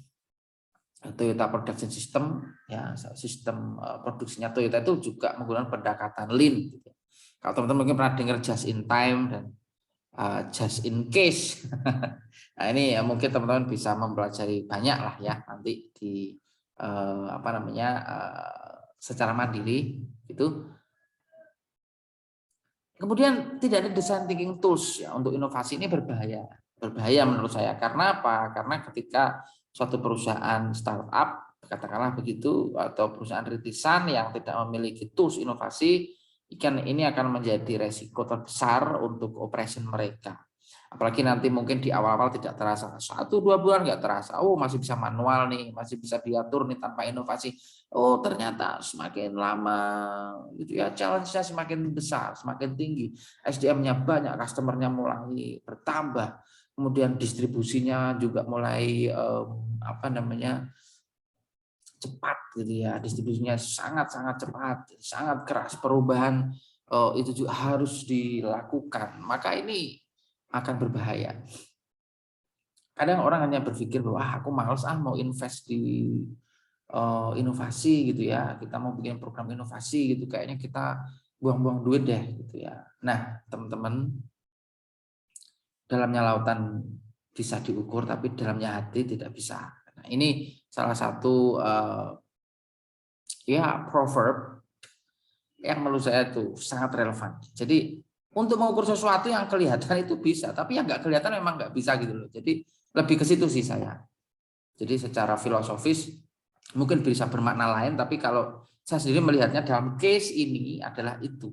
Toyota Production System ya, sistem produksinya Toyota itu juga menggunakan pendekatan lean gitu. Kalau teman-teman mungkin pernah dengar just in time dan just in case. Nah, ini ya mungkin teman-teman bisa mempelajari banyak lah ya nanti di secara mandiri itu. Kemudian tidak ada design thinking tools ya untuk inovasi, ini berbahaya menurut saya. Karena apa? Karena ketika suatu perusahaan startup katakanlah begitu atau perusahaan rintisan yang tidak memiliki tools inovasi, ini akan menjadi resiko terbesar untuk operation mereka. Apalagi nanti mungkin di awal-awal tidak terasa, 1-2 bulan nggak terasa, oh masih bisa manual nih, masih bisa diatur nih tanpa inovasi. Oh ternyata semakin lama gitu ya, challenge-nya semakin besar, semakin tinggi, SDM-nya banyak, customer-nya mulai bertambah, kemudian distribusinya juga mulai cepat gitu ya, distribusinya sangat-sangat cepat, sangat keras, perubahan itu juga harus dilakukan, maka ini akan berbahaya. Kadang orang hanya berpikir bahwa aku males mau invest di inovasi gitu ya, kita mau bikin program inovasi gitu, kayaknya kita buang-buang duit deh gitu ya. Nah teman-teman, dalamnya lautan bisa diukur tapi dalamnya hati tidak bisa. Nah, ini salah satu proverb yang menurut saya itu sangat relevan. Jadi untuk mengukur sesuatu yang kelihatan itu bisa, tapi yang nggak kelihatan memang nggak bisa gitu loh. Jadi lebih ke situ sih saya. Jadi secara filosofis mungkin bisa bermakna lain, tapi kalau saya sendiri melihatnya dalam case ini adalah itu.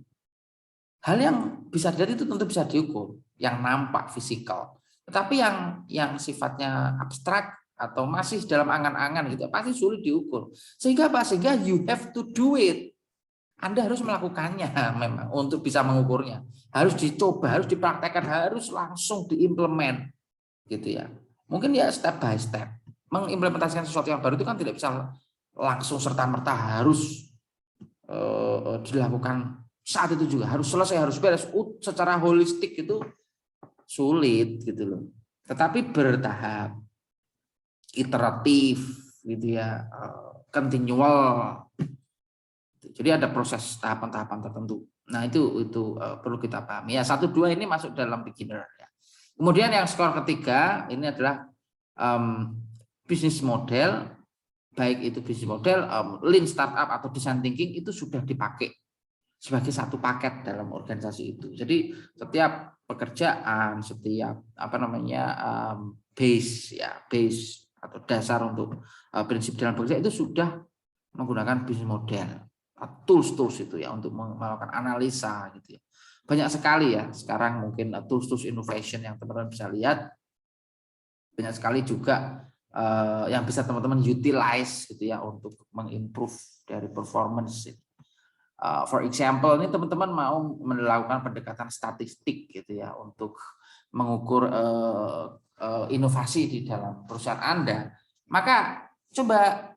Hal yang bisa dilihat itu tentu bisa diukur, yang nampak fisikal. Tetapi yang sifatnya abstrak atau masih dalam angan-angan gitu pasti sulit diukur. Sehingga apa? Sehingga you have to do it. Anda harus melakukannya memang untuk bisa mengukurnya. Harus dicoba, harus dipraktekkan, harus langsung diimplement gitu ya. Mungkin ya step by step. Mengimplementasikan sesuatu yang baru itu kan tidak bisa langsung serta-merta harus dilakukan saat itu juga. Harus selesai, harus beres. Secara holistik itu sulit gitu loh. Tetapi bertahap, iteratif gitu ya, continual. Jadi ada proses tahapan-tahapan tertentu. Nah, itu perlu kita pahami. Ya, 1 2 ini masuk dalam beginner ya. Kemudian yang skor ketiga ini adalah bisnis model, baik itu bisnis model, lean startup atau design thinking itu sudah dipakai sebagai satu paket dalam organisasi itu. Jadi setiap pekerjaan, setiap base atau dasar untuk prinsip dalam bekerja itu sudah menggunakan bisnis model, tools itu ya untuk melakukan analisa gitu ya. Banyak sekali ya sekarang mungkin tools innovation yang teman-teman bisa lihat, banyak sekali juga yang bisa teman-teman utilize gitu ya untuk mengimprove dari performance. For example, ini teman-teman mau melakukan pendekatan statistik gitu ya untuk mengukur inovasi di dalam perusahaan Anda, maka coba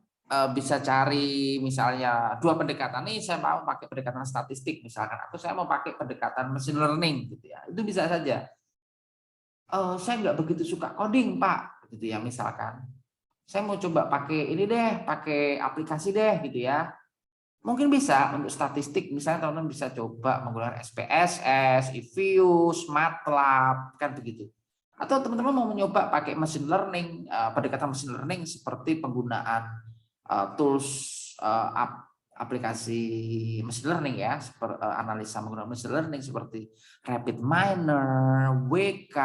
bisa cari misalnya 2 pendekatan nih, saya mau pakai pendekatan statistik misalkan, atau saya mau pakai pendekatan machine learning gitu ya, itu bisa saja. Saya nggak begitu suka coding Pak, gitu ya misalkan. Saya mau coba pakai ini deh, pakai aplikasi deh gitu ya. Mungkin bisa untuk statistik, misalnya teman-teman bisa coba menggunakan SPSS, EViews, MATLAB, kan begitu. Atau teman-teman mau mencoba pakai machine learning, pendekatan machine learning seperti penggunaan tools aplikasi machine learning ya, seperti analisa menggunakan machine learning seperti RapidMiner, WK,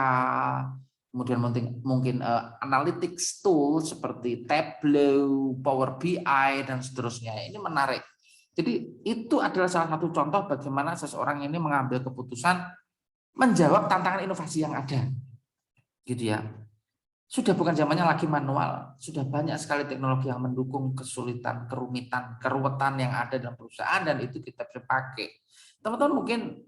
kemudian mungkin analytics tool seperti Tableau, Power BI dan seterusnya. Ini menarik. Jadi itu adalah salah satu contoh bagaimana seseorang ini mengambil keputusan menjawab tantangan inovasi yang ada. Gitu ya. Sudah bukan zamannya lagi manual, sudah banyak sekali teknologi yang mendukung kesulitan, kerumitan, keruwetan yang ada dalam perusahaan dan itu kita bisa pakai. Teman-teman mungkin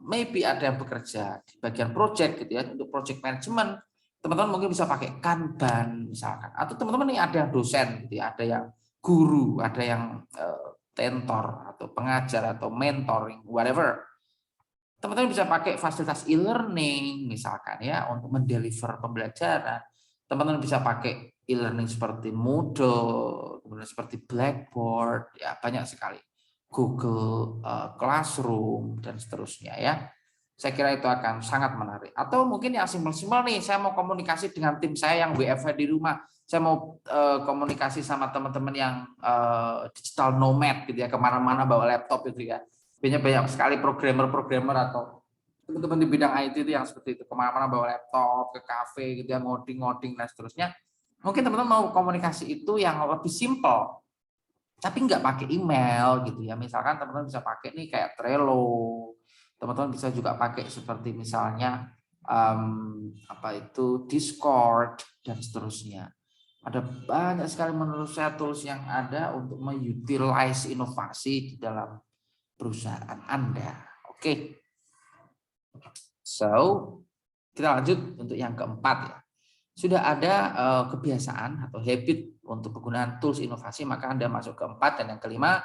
maybe ada yang bekerja di bagian project gitu ya, untuk project management, teman-teman mungkin bisa pakai Kanban misalkan, atau teman-teman ini ada yang dosen gitu ya, ada yang guru, ada yang tentor atau pengajar atau mentoring, whatever. Teman-teman bisa pakai fasilitas e-learning misalkan ya untuk mendeliver pembelajaran. Teman-teman bisa pakai e-learning seperti Moodle, kemudian seperti Blackboard, ya banyak sekali. Google Classroom dan seterusnya ya. Saya kira itu akan sangat menarik. Atau mungkin yang simpel-simpel nih, saya mau komunikasi dengan tim saya yang WFH di rumah. Saya mau komunikasi sama teman-teman yang digital nomad gitu ya, kemana-mana bawa laptop itu ya. Banyak sekali programmer atau teman-teman di bidang IT itu yang seperti itu, kemana-mana bawa laptop, ke kafe gitu ya, ngoding dan seterusnya. Mungkin teman-teman mau komunikasi itu yang lebih simpel, tapi nggak pakai email gitu ya. Misalkan teman-teman bisa pakai nih kayak Trello, teman-teman bisa juga pakai seperti misalnya Discord dan seterusnya. Ada banyak sekali menurut saya tools yang ada untuk mengutilize inovasi di dalam perusahaan Anda. Oke. So, kita lanjut untuk yang keempat ya. Sudah ada kebiasaan atau habit untuk penggunaan tools inovasi, maka Anda masuk keempat, dan yang kelima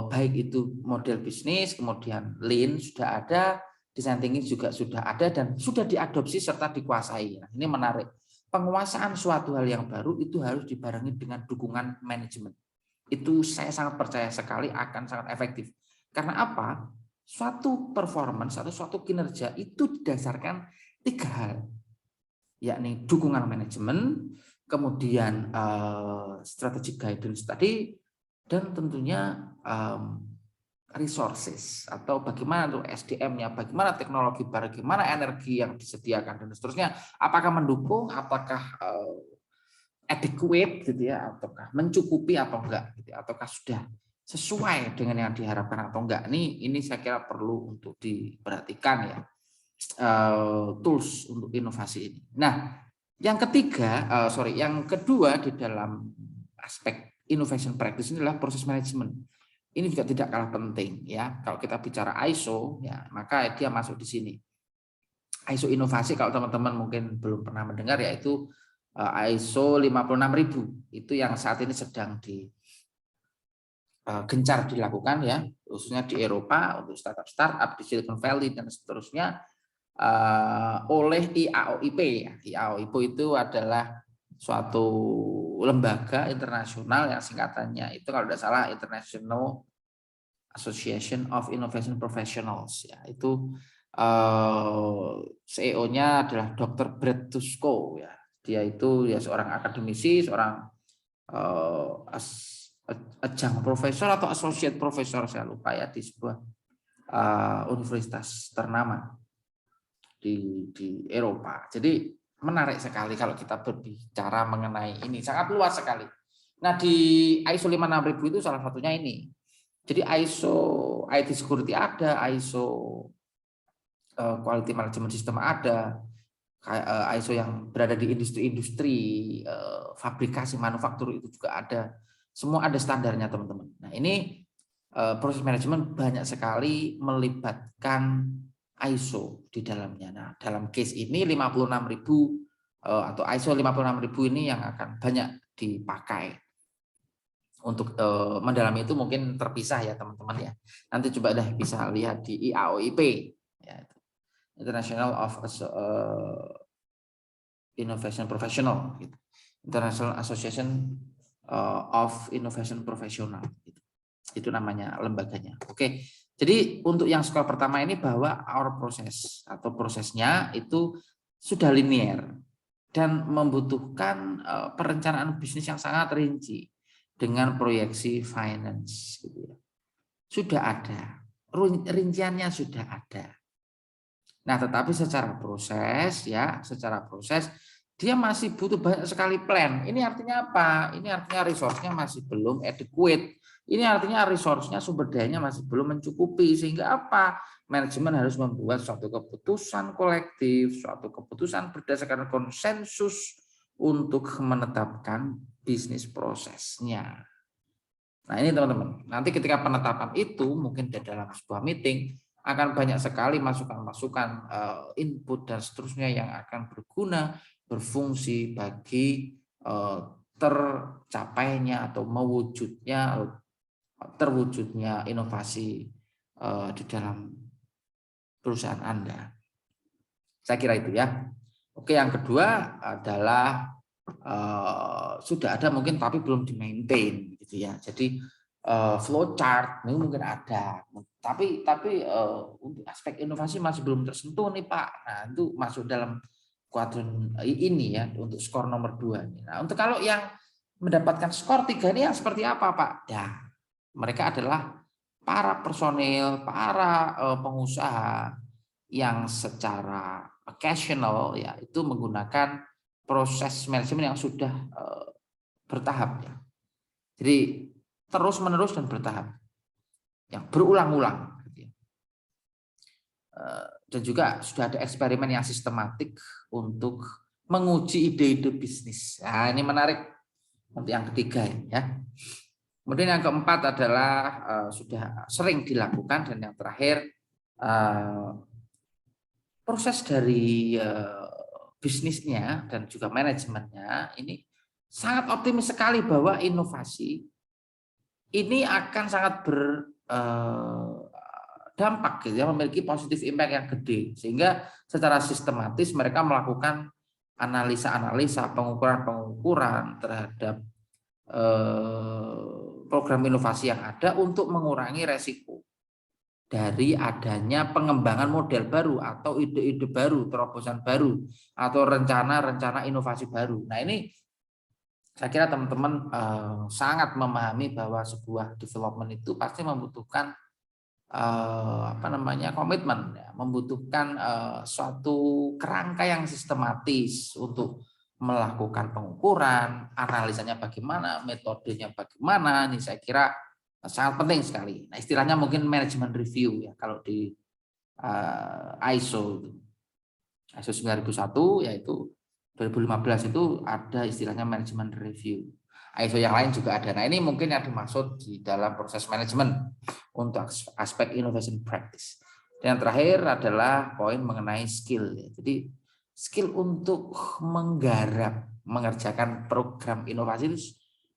baik itu model bisnis, kemudian lean sudah ada, design thinking juga sudah ada dan sudah diadopsi serta dikuasai. Nah, ini menarik. Penguasaan suatu hal yang baru itu harus dibarengi dengan dukungan manajemen. Itu saya sangat percaya sekali akan sangat efektif. Karena apa? Suatu performance atau suatu kinerja itu didasarkan 3 hal, yakni dukungan manajemen, kemudian strategic guidance tadi, dan tentunya resources atau bagaimana tuh SDM-nya, bagaimana teknologi, bagaimana energi yang disediakan dan seterusnya, apakah mendukung, apakah adequate gitu ya, ataukah mencukupi atau enggak gitu, ataukah sudah sesuai dengan yang diharapkan atau enggak. Ini saya kira perlu untuk diperhatikan ya, tools untuk inovasi ini. Nah, yang kedua di dalam aspek innovation practice ini adalah proses manajemen. Ini juga tidak kalah penting ya. Kalau kita bicara ISO ya, maka dia masuk di sini. ISO inovasi kalau teman-teman mungkin belum pernah mendengar, yaitu ISO 56000. Itu yang saat ini sedang gencar dilakukan ya, khususnya di Eropa untuk startup di Silicon Valley dan seterusnya, oleh IAOIP. IAOIP itu adalah suatu lembaga internasional yang singkatannya itu kalau tidak salah International Association of Innovation Professionals, ya itu CEO-nya adalah Dr. Brett Tusko, ya. Dia itu ya seorang akademisi, seorang adjunct profesor atau associate profesor, saya lupa ya, di sebuah universitas ternama di Eropa. Jadi menarik sekali kalau kita berbicara mengenai ini, sangat luas sekali. Nah, di ISO 56000 itu salah satunya ini. Jadi ISO IT security ada, ISO quality management system ada, ISO yang berada di industri-industri fabrikasi manufaktur itu juga ada. Semua ada standarnya, teman-teman. Nah, ini proses manajemen banyak sekali melibatkan ISO di dalamnya. Nah, dalam case ini 56.000 atau ISO 56.000 ini yang akan banyak dipakai. Untuk mendalami itu mungkin terpisah ya, teman-teman ya. Nanti coba deh bisa lihat di IAOIP, ya, International of Innovation Professional, gitu. International Association of Innovation Professional, gitu. Itu namanya lembaganya. Oke, jadi untuk yang skor pertama ini bahwa our process atau prosesnya itu sudah linear dan membutuhkan perencanaan bisnis yang sangat rinci dengan proyeksi finance, gitu ya. Sudah ada, rinciannya sudah ada. Nah, tetapi secara proses ya, secara proses dia masih butuh banyak sekali plan. Ini artinya apa? Ini artinya resource-nya masih belum adequate. Ini artinya resource-nya, sumber dayanya masih belum mencukupi. Sehingga apa? Manajemen harus membuat suatu keputusan kolektif, suatu keputusan berdasarkan konsensus untuk menetapkan bisnis prosesnya. Nah, ini teman-teman, nanti ketika penetapan itu mungkin dalam sebuah meeting akan banyak sekali masukan-masukan, input dan seterusnya yang akan berguna, berfungsi bagi tercapainya atau terwujudnya inovasi di dalam perusahaan Anda. Saya kira itu ya. Oke, yang kedua adalah sudah ada mungkin tapi belum di-maintain gitu ya. Jadi flow chart ini mungkin ada, tapi untuk aspek inovasi masih belum tersentuh nih Pak. Nah, itu masuk dalam kuadran ini ya untuk skor nomor 2. Nah, untuk kalau yang mendapatkan skor 3 ini yang seperti apa Pak? Ya, mereka adalah para personil, para pengusaha yang secara occasional ya itu menggunakan proses manajemen yang sudah bertahap ya. Jadi terus-menerus dan bertahap, yang berulang-ulang. Dan juga sudah ada eksperimen yang sistematik untuk menguji ide-ide bisnis. Nah, ini menarik untuk yang ketiga ya. Kemudian yang keempat adalah sudah sering dilakukan, dan yang terakhir proses dari bisnisnya dan juga manajemennya ini sangat optimis sekali bahwa inovasi ini akan sangat berdampak gitu ya, memiliki positif impact yang gede, sehingga secara sistematis mereka melakukan analisa-analisa, pengukuran-pengukuran terhadap program inovasi yang ada untuk mengurangi resiko dari adanya pengembangan model baru atau ide-ide baru, terobosan baru, atau rencana-rencana inovasi baru. Nah, ini saya kira teman-teman sangat memahami bahwa sebuah development itu pasti membutuhkan komitmen, ya, membutuhkan suatu kerangka yang sistematis untuk melakukan pengukuran, analisanya bagaimana, metodenya bagaimana. Ini saya kira sangat penting sekali. Nah, istilahnya mungkin manajemen review ya kalau di ISO 9001 yaitu 2015 itu ada istilahnya manajemen review. ISO yang lain juga ada. Nah, ini mungkin yang dimaksud di dalam proses manajemen untuk aspek innovation practice. Dan yang terakhir adalah poin mengenai skill. Jadi skill untuk menggarap, mengerjakan program inovasi itu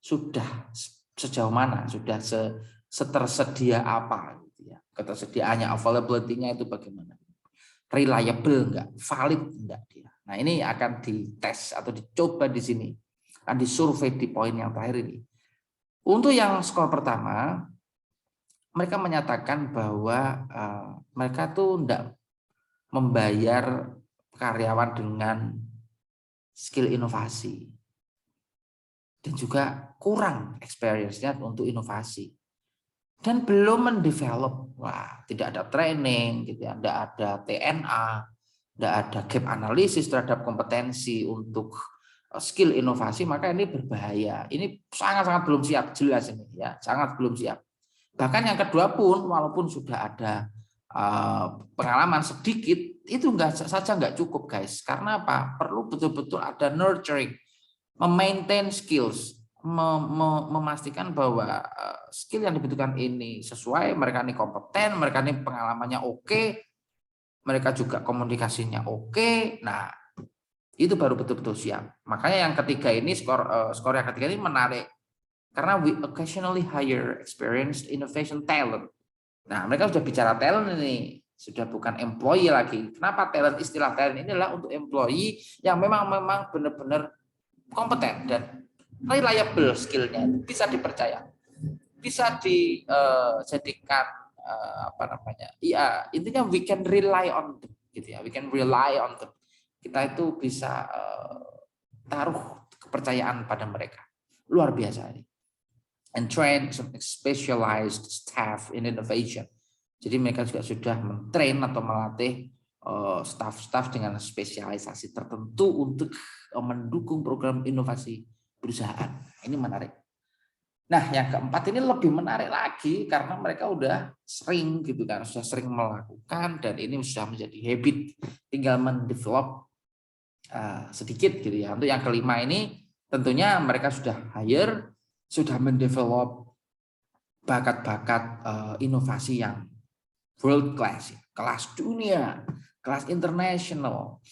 sudah sejauh mana, sudah setersedia apa, gitu ya. Ketersediaannya, availability-nya itu bagaimana, reliable enggak, valid enggak dia. Nah, ini akan dites atau dicoba di sini, akan disurvei di poin yang terakhir ini. Untuk yang skor pertama mereka menyatakan bahwa mereka tuh tidak membayar karyawan dengan skill inovasi dan juga kurang experience-nya untuk inovasi dan belum mendevelop, tidak ada training, gitu ya, tidak ada TNA, tidak ada gap analisis terhadap kompetensi untuk skill inovasi, maka ini berbahaya. Ini sangat-sangat belum siap, jelas ini ya, sangat belum siap. Bahkan yang kedua pun, walaupun sudah ada pengalaman sedikit, itu nggak cukup guys. Karena apa? Perlu betul-betul ada nurturing, memaintain skills, memastikan bahwa skill yang dibutuhkan ini sesuai, mereka ini kompeten, mereka ini pengalamannya oke, mereka juga komunikasinya oke. Nah, itu baru betul-betul siap. Makanya yang ketiga ini skor yang ketiga ini menarik karena we occasionally hire experienced innovation talent. Nah, mereka sudah bicara talent ini, sudah bukan employee lagi. Kenapa talent? Istilah talent ini adalah untuk employee yang memang benar-benar kompeten dan reliable skillnya, bisa dipercaya, bisa dijadikan iya, intinya we can rely on them, gitu ya, we can rely on them. Kita itu bisa taruh kepercayaan pada mereka, luar biasa ini. And train specialized staff in innovation. Jadi mereka juga sudah mentrain atau melatih staff-staff dengan spesialisasi tertentu untuk mendukung program inovasi perusahaan. Ini menarik. Nah, yang keempat ini lebih menarik lagi karena mereka udah sering gitu kan, sudah sering melakukan dan ini sudah menjadi habit, tinggal mendevelop sedikit gitu ya. Untuk yang kelima ini tentunya mereka sudah hire, sudah mendevelop bakat-bakat inovasi yang world class, kelas dunia, kelas internasional,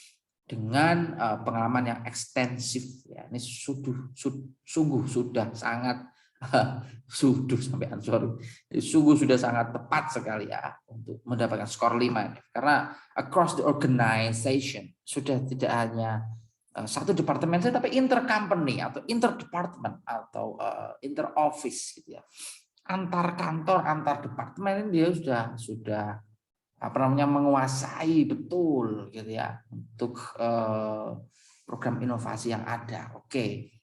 dengan pengalaman yang ekstensif. Ya, ini sungguh sudah sangat sungguh sudah sangat tepat sekali ya untuk mendapatkan skor 5 ini. Karena across the organization sudah tidak hanya satu departemen saja, tapi intercompany atau interdepartment atau interoffice gitu ya. Antar kantor, antar departemen ini dia sudah menguasai betul gitu ya untuk program inovasi yang ada. Oke.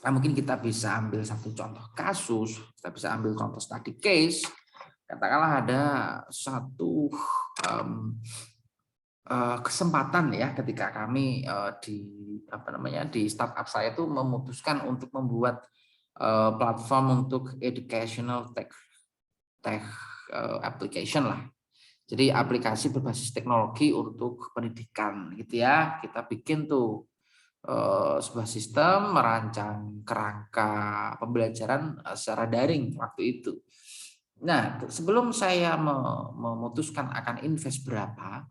Nah, mungkin kita bisa ambil satu contoh kasus, kita bisa ambil contoh study case. Katakanlah ada satu kesempatan ya ketika kami di startup saya itu memutuskan untuk membuat platform untuk educational tech application lah. Jadi aplikasi berbasis teknologi untuk pendidikan gitu ya. Kita bikin tuh sebuah sistem merancang kerangka pembelajaran secara daring waktu itu. Nah, sebelum saya memutuskan akan invest berapa,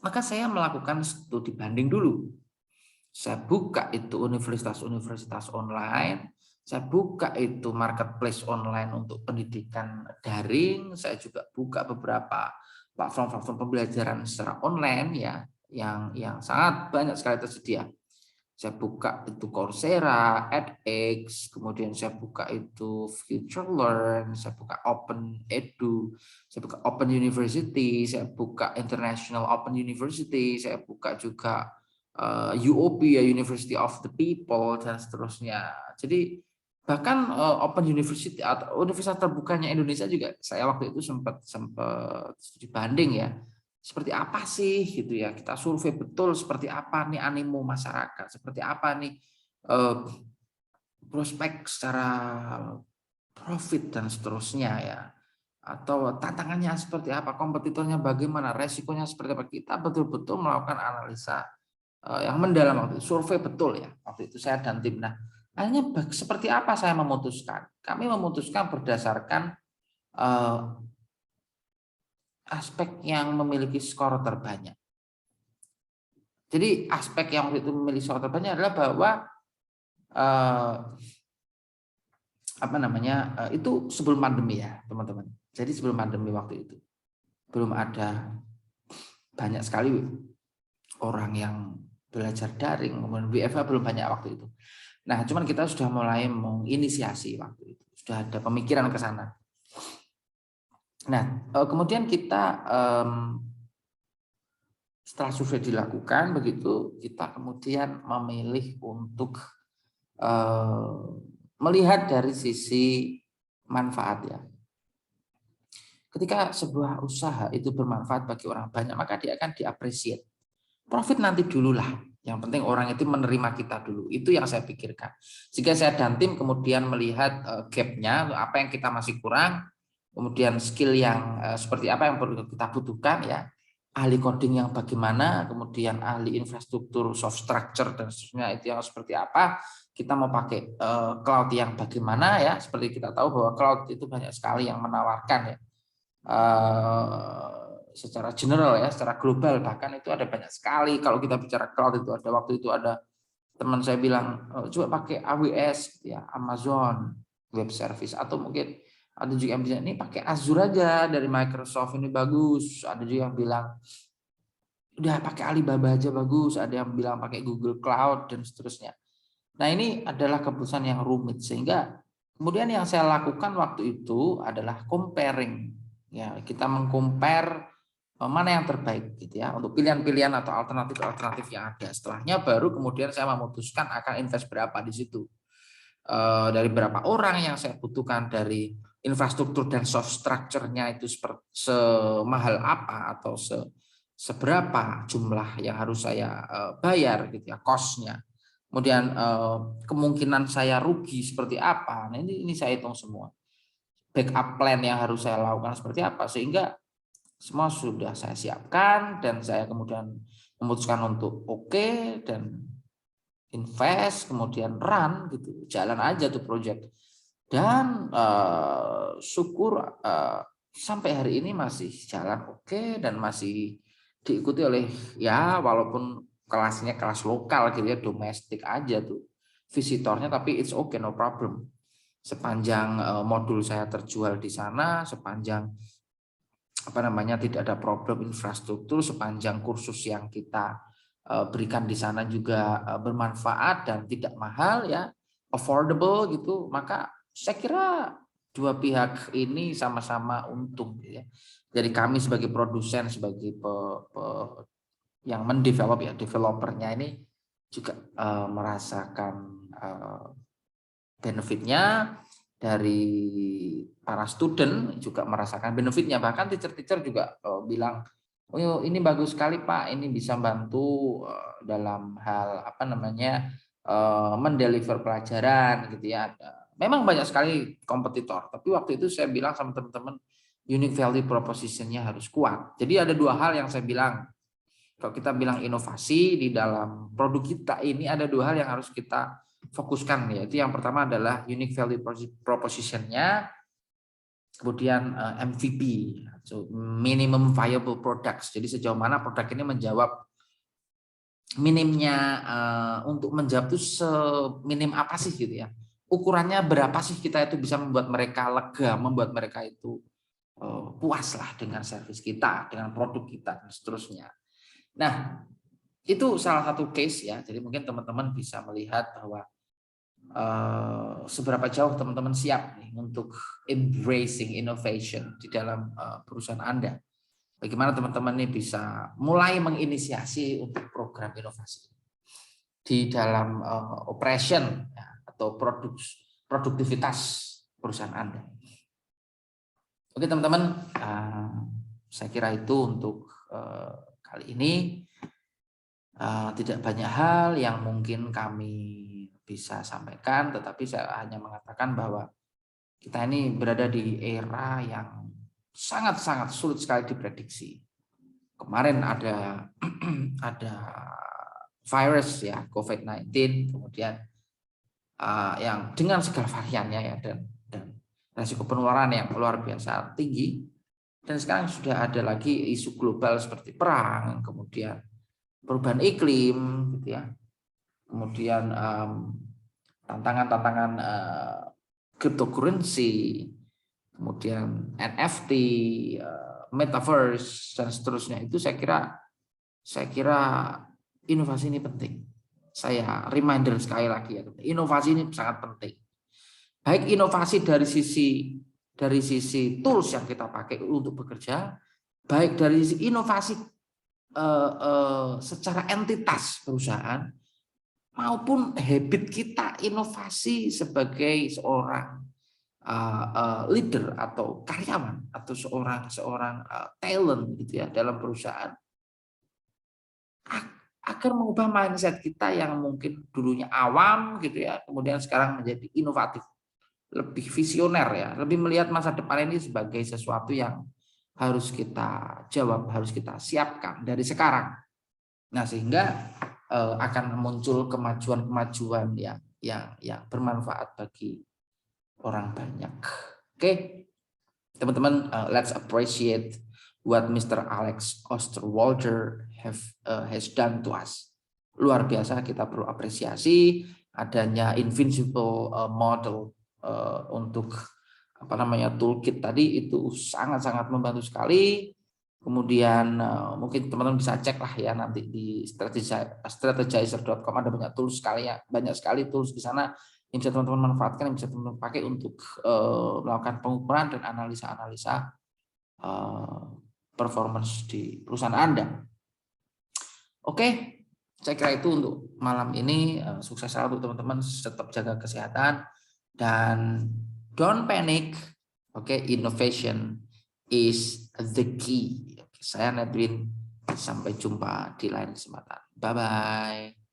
maka saya melakukan studi banding dulu. Saya buka itu universitas-universitas online, saya buka itu marketplace online untuk pendidikan daring, saya juga buka beberapa platform-platform pembelajaran secara online ya, yang sangat banyak sekali tersedia. Saya buka itu Coursera, edX, kemudian saya buka itu FutureLearn, saya buka Open Edu, saya buka Open University, saya buka International Open University, saya buka juga UOP ya, University of the People dan seterusnya. Jadi bahkan Open University atau Universitas Terbukanya Indonesia juga saya waktu itu sempat dibanding ya. Seperti apa sih gitu ya, kita survei betul seperti apa nih animo masyarakat, seperti apa nih prospek secara profit dan seterusnya ya, atau tantangannya seperti apa, kompetitornya bagaimana, resikonya seperti apa. Kita betul-betul melakukan analisa yang mendalam waktu itu, survei betul ya waktu itu saya dan tim. Nah, akhirnya seperti apa saya memutuskan? Kami memutuskan berdasarkan aspek yang memiliki skor terbanyak. Jadi aspek yang waktu itu memiliki skor terbanyak adalah bahwa itu sebelum pandemi ya teman-teman. Jadi sebelum pandemi waktu itu belum ada banyak sekali orang yang belajar daring, kemudian WFH belum banyak waktu itu. Nah, cuman kita sudah mulai menginisiasi waktu itu, sudah ada pemikiran ke sana. Nah, kemudian kita setelah survei dilakukan, begitu kita kemudian memilih untuk melihat dari sisi manfaat ya. Ketika sebuah usaha itu bermanfaat bagi orang banyak, maka dia akan diapresiasi. Profit nanti dulu lah. Yang penting orang itu menerima kita dulu. Itu yang saya pikirkan. Jika saya dan tim kemudian melihat gap-nya, apa yang kita masih kurang, kemudian skill yang seperti apa yang perlu kita butuhkan ya. Ahli coding yang bagaimana, kemudian ahli infrastruktur, soft structure dan seterusnya itu yang seperti apa. Kita mau pakai cloud yang bagaimana ya. Seperti kita tahu bahwa cloud itu banyak sekali yang menawarkan ya. Secara general ya, secara global bahkan itu ada banyak sekali. Kalau kita bicara cloud itu ada waktu itu ada teman saya bilang coba pakai AWS ya, Amazon Web Service, atau mungkin ada juga yang bilang ini pakai Azure aja dari Microsoft ini bagus. Ada juga yang bilang udah pakai Alibaba aja bagus. Ada yang bilang pakai Google Cloud dan seterusnya. Nah ini adalah keputusan yang rumit sehingga kemudian yang saya lakukan waktu itu adalah comparing. Ya, kita mengcompare mana yang terbaik gitu ya untuk pilihan-pilihan atau alternatif-alternatif yang ada. Setelahnya baru kemudian saya memutuskan akan invest berapa di situ. Dari berapa orang yang saya butuhkan, dari infrastruktur dan soft structure-nya itu semahal apa atau seberapa jumlah yang harus saya bayar gitu ya, cost-nya. Kemudian kemungkinan saya rugi seperti apa. Nah, ini saya hitung semua. Backup plan yang harus saya lakukan seperti apa, sehingga semua sudah saya siapkan dan saya kemudian memutuskan untuk oke dan invest, kemudian run gitu, jalan aja tuh project. Dan syukur sampai hari ini masih jalan oke dan masih diikuti oleh ya walaupun kelasnya kelas lokal gitu ya, domestik aja tuh visitornya, tapi it's okay, no problem. Sepanjang modul saya terjual di sana, sepanjang apa namanya tidak ada problem infrastruktur, sepanjang kursus yang kita berikan di sana juga bermanfaat dan tidak mahal ya, affordable gitu, maka saya kira dua pihak ini sama-sama untung ya. Jadi kami sebagai produsen, sebagai yang mendevelop ya, developernya ini juga merasakan benefitnya, dari para student juga merasakan benefitnya. Bahkan teacher-teacher juga bilang, oh ini bagus sekali Pak, ini bisa bantu dalam hal apa namanya mendeliver pelajaran gitu ya. Memang banyak sekali kompetitor, tapi waktu itu saya bilang sama teman-teman, unique value proposition-nya harus kuat. Jadi ada dua hal yang saya bilang. Kalau kita bilang inovasi di dalam produk kita ini ada dua hal yang harus kita fokuskan, yaitu yang pertama adalah unique value proposition-nya, kemudian MVP, so minimum viable products. Jadi sejauh mana produk ini menjawab minimnya, untuk menjawab itu seminim apa sih gitu ya. Ukurannya berapa sih kita itu bisa membuat mereka lega, membuat mereka itu puas lah dengan servis kita, dengan produk kita dan seterusnya. Nah, itu salah satu case ya. Jadi mungkin teman-teman bisa melihat bahwa seberapa jauh teman-teman siap nih untuk embracing innovation di dalam perusahaan Anda. Bagaimana teman-teman ini bisa mulai menginisiasi untuk program inovasi di dalam operation ya, atau produktivitas perusahaan Anda. Oke teman-teman, saya kira itu untuk kali ini. Tidak banyak hal yang mungkin kami bisa sampaikan, tetapi saya hanya mengatakan bahwa kita ini berada di era yang sangat-sangat sulit sekali diprediksi. Kemarin ada virus ya, COVID-19, kemudian yang dengan segala variannya ya, dan risiko penularan yang luar biasa tinggi, dan sekarang sudah ada lagi isu global seperti perang, kemudian perubahan iklim gitu ya, kemudian tantangan-tantangan cryptocurrency, kemudian NFT, metaverse dan seterusnya. Itu saya kira inovasi ini penting. Saya reminder sekali lagi ya, inovasi ini sangat penting. Baik inovasi dari sisi dari sisi tools yang kita pakai untuk bekerja, baik dari sisi inovasi secara entitas perusahaan, maupun habit kita inovasi sebagai seorang leader atau karyawan atau seorang talent gitu ya dalam perusahaan, agar mengubah mindset kita yang mungkin dulunya awam gitu ya, kemudian sekarang menjadi inovatif, lebih visioner ya, lebih melihat masa depan ini sebagai sesuatu yang harus kita jawab, harus kita siapkan dari sekarang. Nah, sehingga akan muncul kemajuan-kemajuan yang bermanfaat bagi orang banyak. Oke, teman-teman, let's appreciate what Mr. Alex Osterwalder has done to us. Luar biasa, kita perlu apresiasi adanya invincible model untuk toolkit tadi, itu sangat-sangat membantu sekali. Kemudian mungkin teman-teman bisa cek lah ya nanti di strategizer.com, ada banyak tools sekali ya, banyak sekali tools di sana yang bisa teman-teman manfaatkan, yang bisa teman-teman pakai untuk melakukan pengukuran dan analisa-analisa performance di perusahaan Anda. Oke, saya kira itu untuk malam ini. Sukses selalu untuk teman-teman, tetap jaga kesehatan dan don't panic. Oke, innovation is the key. Saya Nedwin, sampai jumpa di lain kesempatan. Bye-bye.